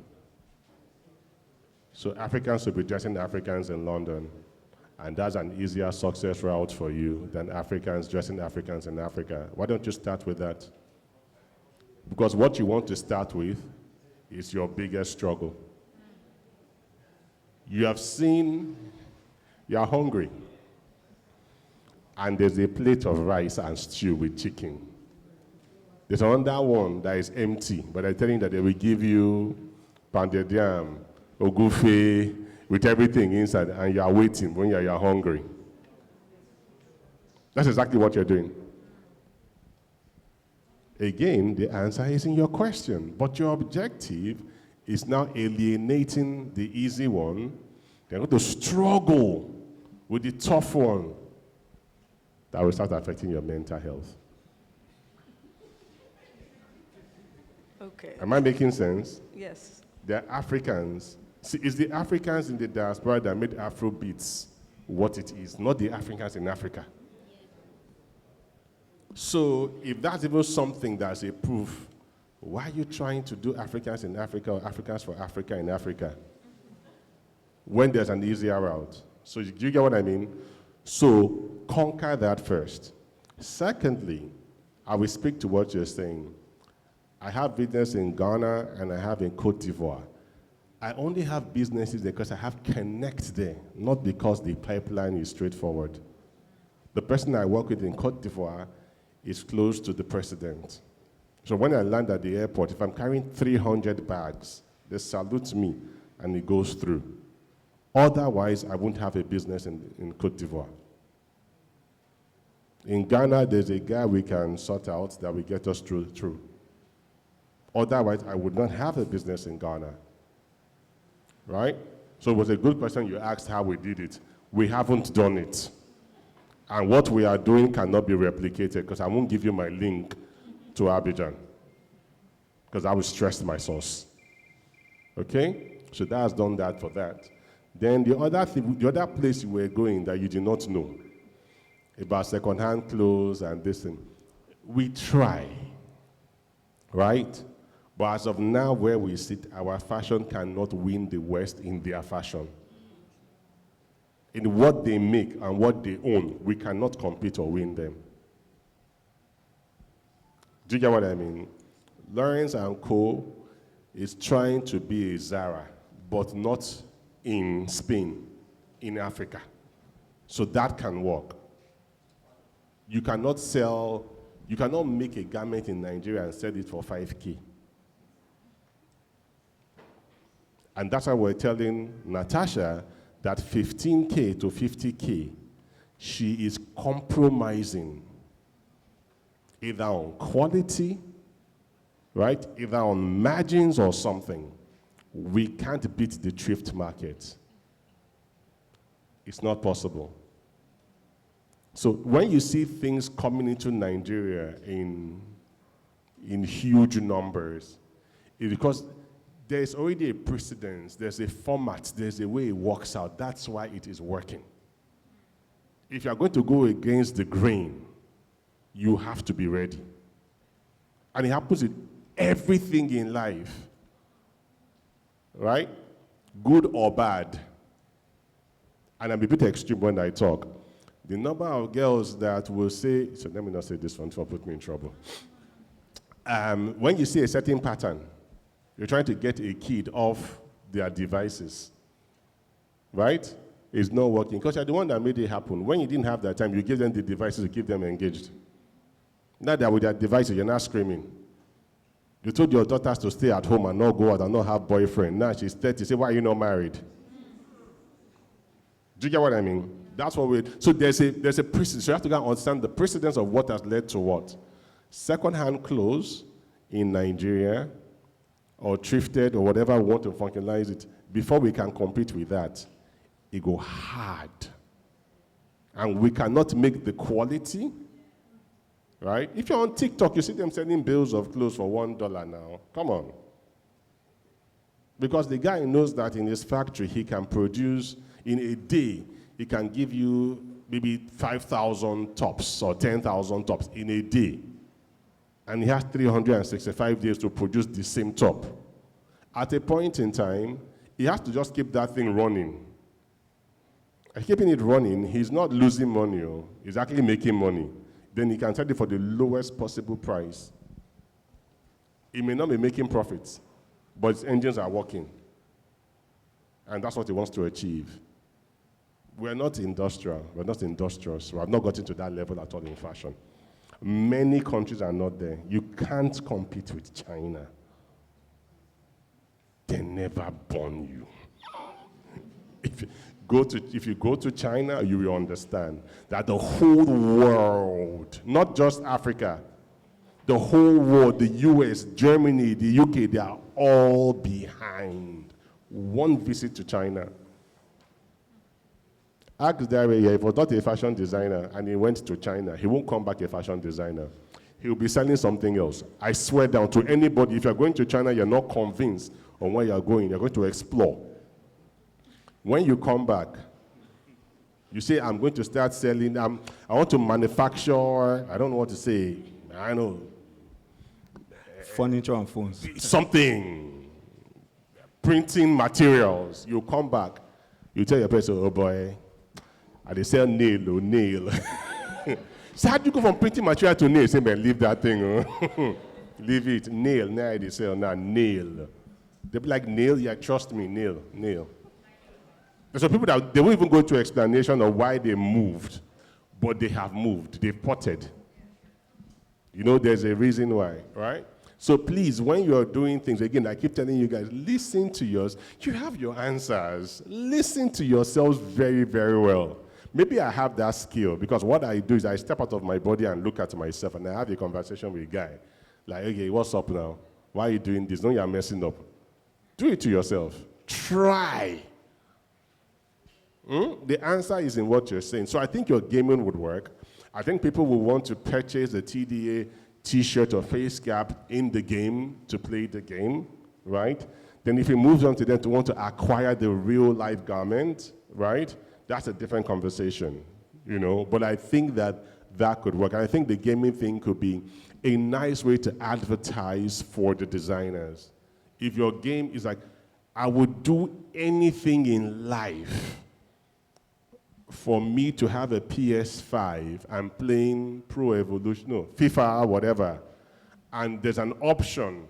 So Africans will be dressing Africans in London, and that's an easier success route for you than Africans dressing Africans in Africa. Why don't you start with that? Because what you want to start with is your biggest struggle. You have seen, you are hungry, and there's a plate of rice and stew with chicken. There's another one that is empty, but they're telling you that they will give you pounded yam, ogufe, with everything inside, and you are waiting when you are hungry. That's exactly what you're doing. Again, the answer is in your question, but your objective is now alienating the easy one. They're going to struggle with the tough one. That will start affecting your mental health. Okay. Am I making sense? Yes. They're Africans. See, it's the Africans in the diaspora that made Afro beats what it is, not the Africans in Africa. So if that's even something that's a proof, why are you trying to do Africans in Africa or Africans for Africa in Africa when there's an easier route? So do you get what I mean? So conquer that first. Secondly, I will speak to what you're saying. I have business in Ghana and I have in Cote d'Ivoire. I only have businesses there because I have connect there, not because the pipeline is straightforward. The person I work with in Cote d'Ivoire is close to the president. So when I land at the airport, if I'm carrying 300 bags, they salute me and it goes through. Otherwise, I won't have a business in Cote d'Ivoire. In Ghana, there's a guy we can sort out that will get us through. Otherwise, I would not have a business in Ghana. Right? So it was a good question you asked how we did it. We haven't done it. And what we are doing cannot be replicated because I won't give you my link to Abidjan because I will stress my source. Okay? So that has done that for that. Then the other place you were going that you did not know about second-hand clothes and this thing, we try, right? But as of now, where we sit, our fashion cannot win the West in their fashion. In what they make and what they own, we cannot compete or win them. Do you get what I mean? Lawrence & Co. is trying to be a Zara, but not in Spain, in Africa. So that can work. You cannot make a garment in Nigeria and sell it for 5K. And that's why we're telling Natasha that 15K to 50K, she is compromising either on quality, right? Either on margins or something. We can't beat the thrift market. It's not possible. So when you see things coming into Nigeria in huge numbers, it's because there's already a precedence, there's a format, there's a way it works out. That's why it is working. If you're going to go against the grain, you have to be ready. And it happens with everything in life, right? Good or bad. And I'm a bit extreme when I talk. The number of girls that will say, so let me not say this one, so put me in trouble. When you see a certain pattern, you're trying to get a kid off their devices, right? It's not working because you're the one that made it happen. When you didn't have that time, you give them the devices to keep them engaged. Now they're with their devices, you're not screaming. You told your daughters to stay at home and not go out and not have boyfriend. Now she's 30, say, why are you not married? Do you get what I mean? That's what so there's a precedent. So you have to go and understand the precedence of what has led to what. Second-hand clothes in Nigeria, or thrifted, or whatever we want to functionalize it, before we can compete with that, it go hard. And we cannot make the quality, right? If you're on TikTok, you see them selling bills of clothes for $1 now. Come on. Because the guy knows that in his factory, he can produce, in a day, he can give you maybe 5,000 tops or 10,000 tops in a day. And he has 365 days to produce the same top. At a point in time, he has to just keep that thing running. And keeping it running, he's not losing money, he's actually making money. Then he can sell it for the lowest possible price. He may not be making profits, but his engines are working. And that's what he wants to achieve. We're not industrial, we're not industrious. We have not gotten to that level at all in fashion. Many countries are not there. You can't compete with China. They never born you. if you go to China, you will understand that the whole world, not just Africa, the whole world, the US, Germany, the UK, they are all behind one visit to China. Ask Dare, if he was not a fashion designer and he went to China, he won't come back a fashion designer. He'll be selling something else. I swear down to anybody, if you're going to China, you're not convinced on where you're going to explore. When you come back, you say, I'm going to start selling, I want to manufacture, I don't know what to say, I know. Furniture and phones. Something. Printing materials. You come back, you tell your person, oh boy, and they sell nail. So how do you go from printing material to nail? Say, man, leave that thing. Oh. Leave it. Nail. Now they sell now nail. They be like, nail? Yeah, trust me, nail. There's some people that they won't even go into explanation of why they moved, but they have moved. They've potted. You know, there's a reason why, right? So please, when you're doing things, again, I keep telling you guys, listen to yours. You have your answers. Listen to yourselves very, very well. Maybe I have that skill, because what I do is I step out of my body and look at myself, and I have a conversation with a guy. Like, okay, what's up now? Why are you doing this? No, you're messing up. Do it to yourself. Try. The answer is in what you're saying. So I think your gaming would work. I think people will want to purchase the TDA T-shirt or face cap in the game to play the game, right? Then if it moves on to them to want to acquire the real life garment, right? That's a different conversation, you know? But I think that could work. And I think the gaming thing could be a nice way to advertise for the designers. If your game is like, I would do anything in life for me to have a PS5 and playing Pro Evolution, no, FIFA, whatever, and there's an option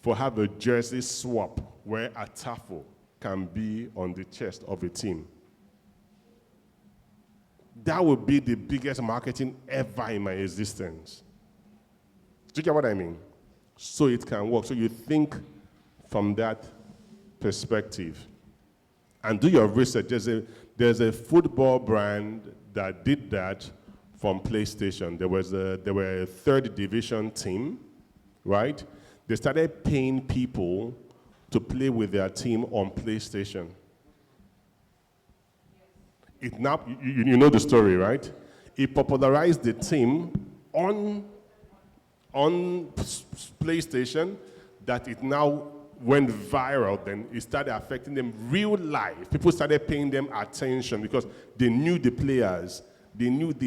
for have a jersey swap where Atafo can be on the chest of a team. That would be the biggest marketing ever in my existence. Do you get what I mean? So it can work. So you think from that perspective and do your research. There's a football brand that did that from PlayStation. There were a third division team, right? They started paying people to play with their team on PlayStation. It now, you know the story, right? It popularized the team on PlayStation that it now went viral. Then it started affecting them real life. People started paying them attention because they knew the players. They knew this.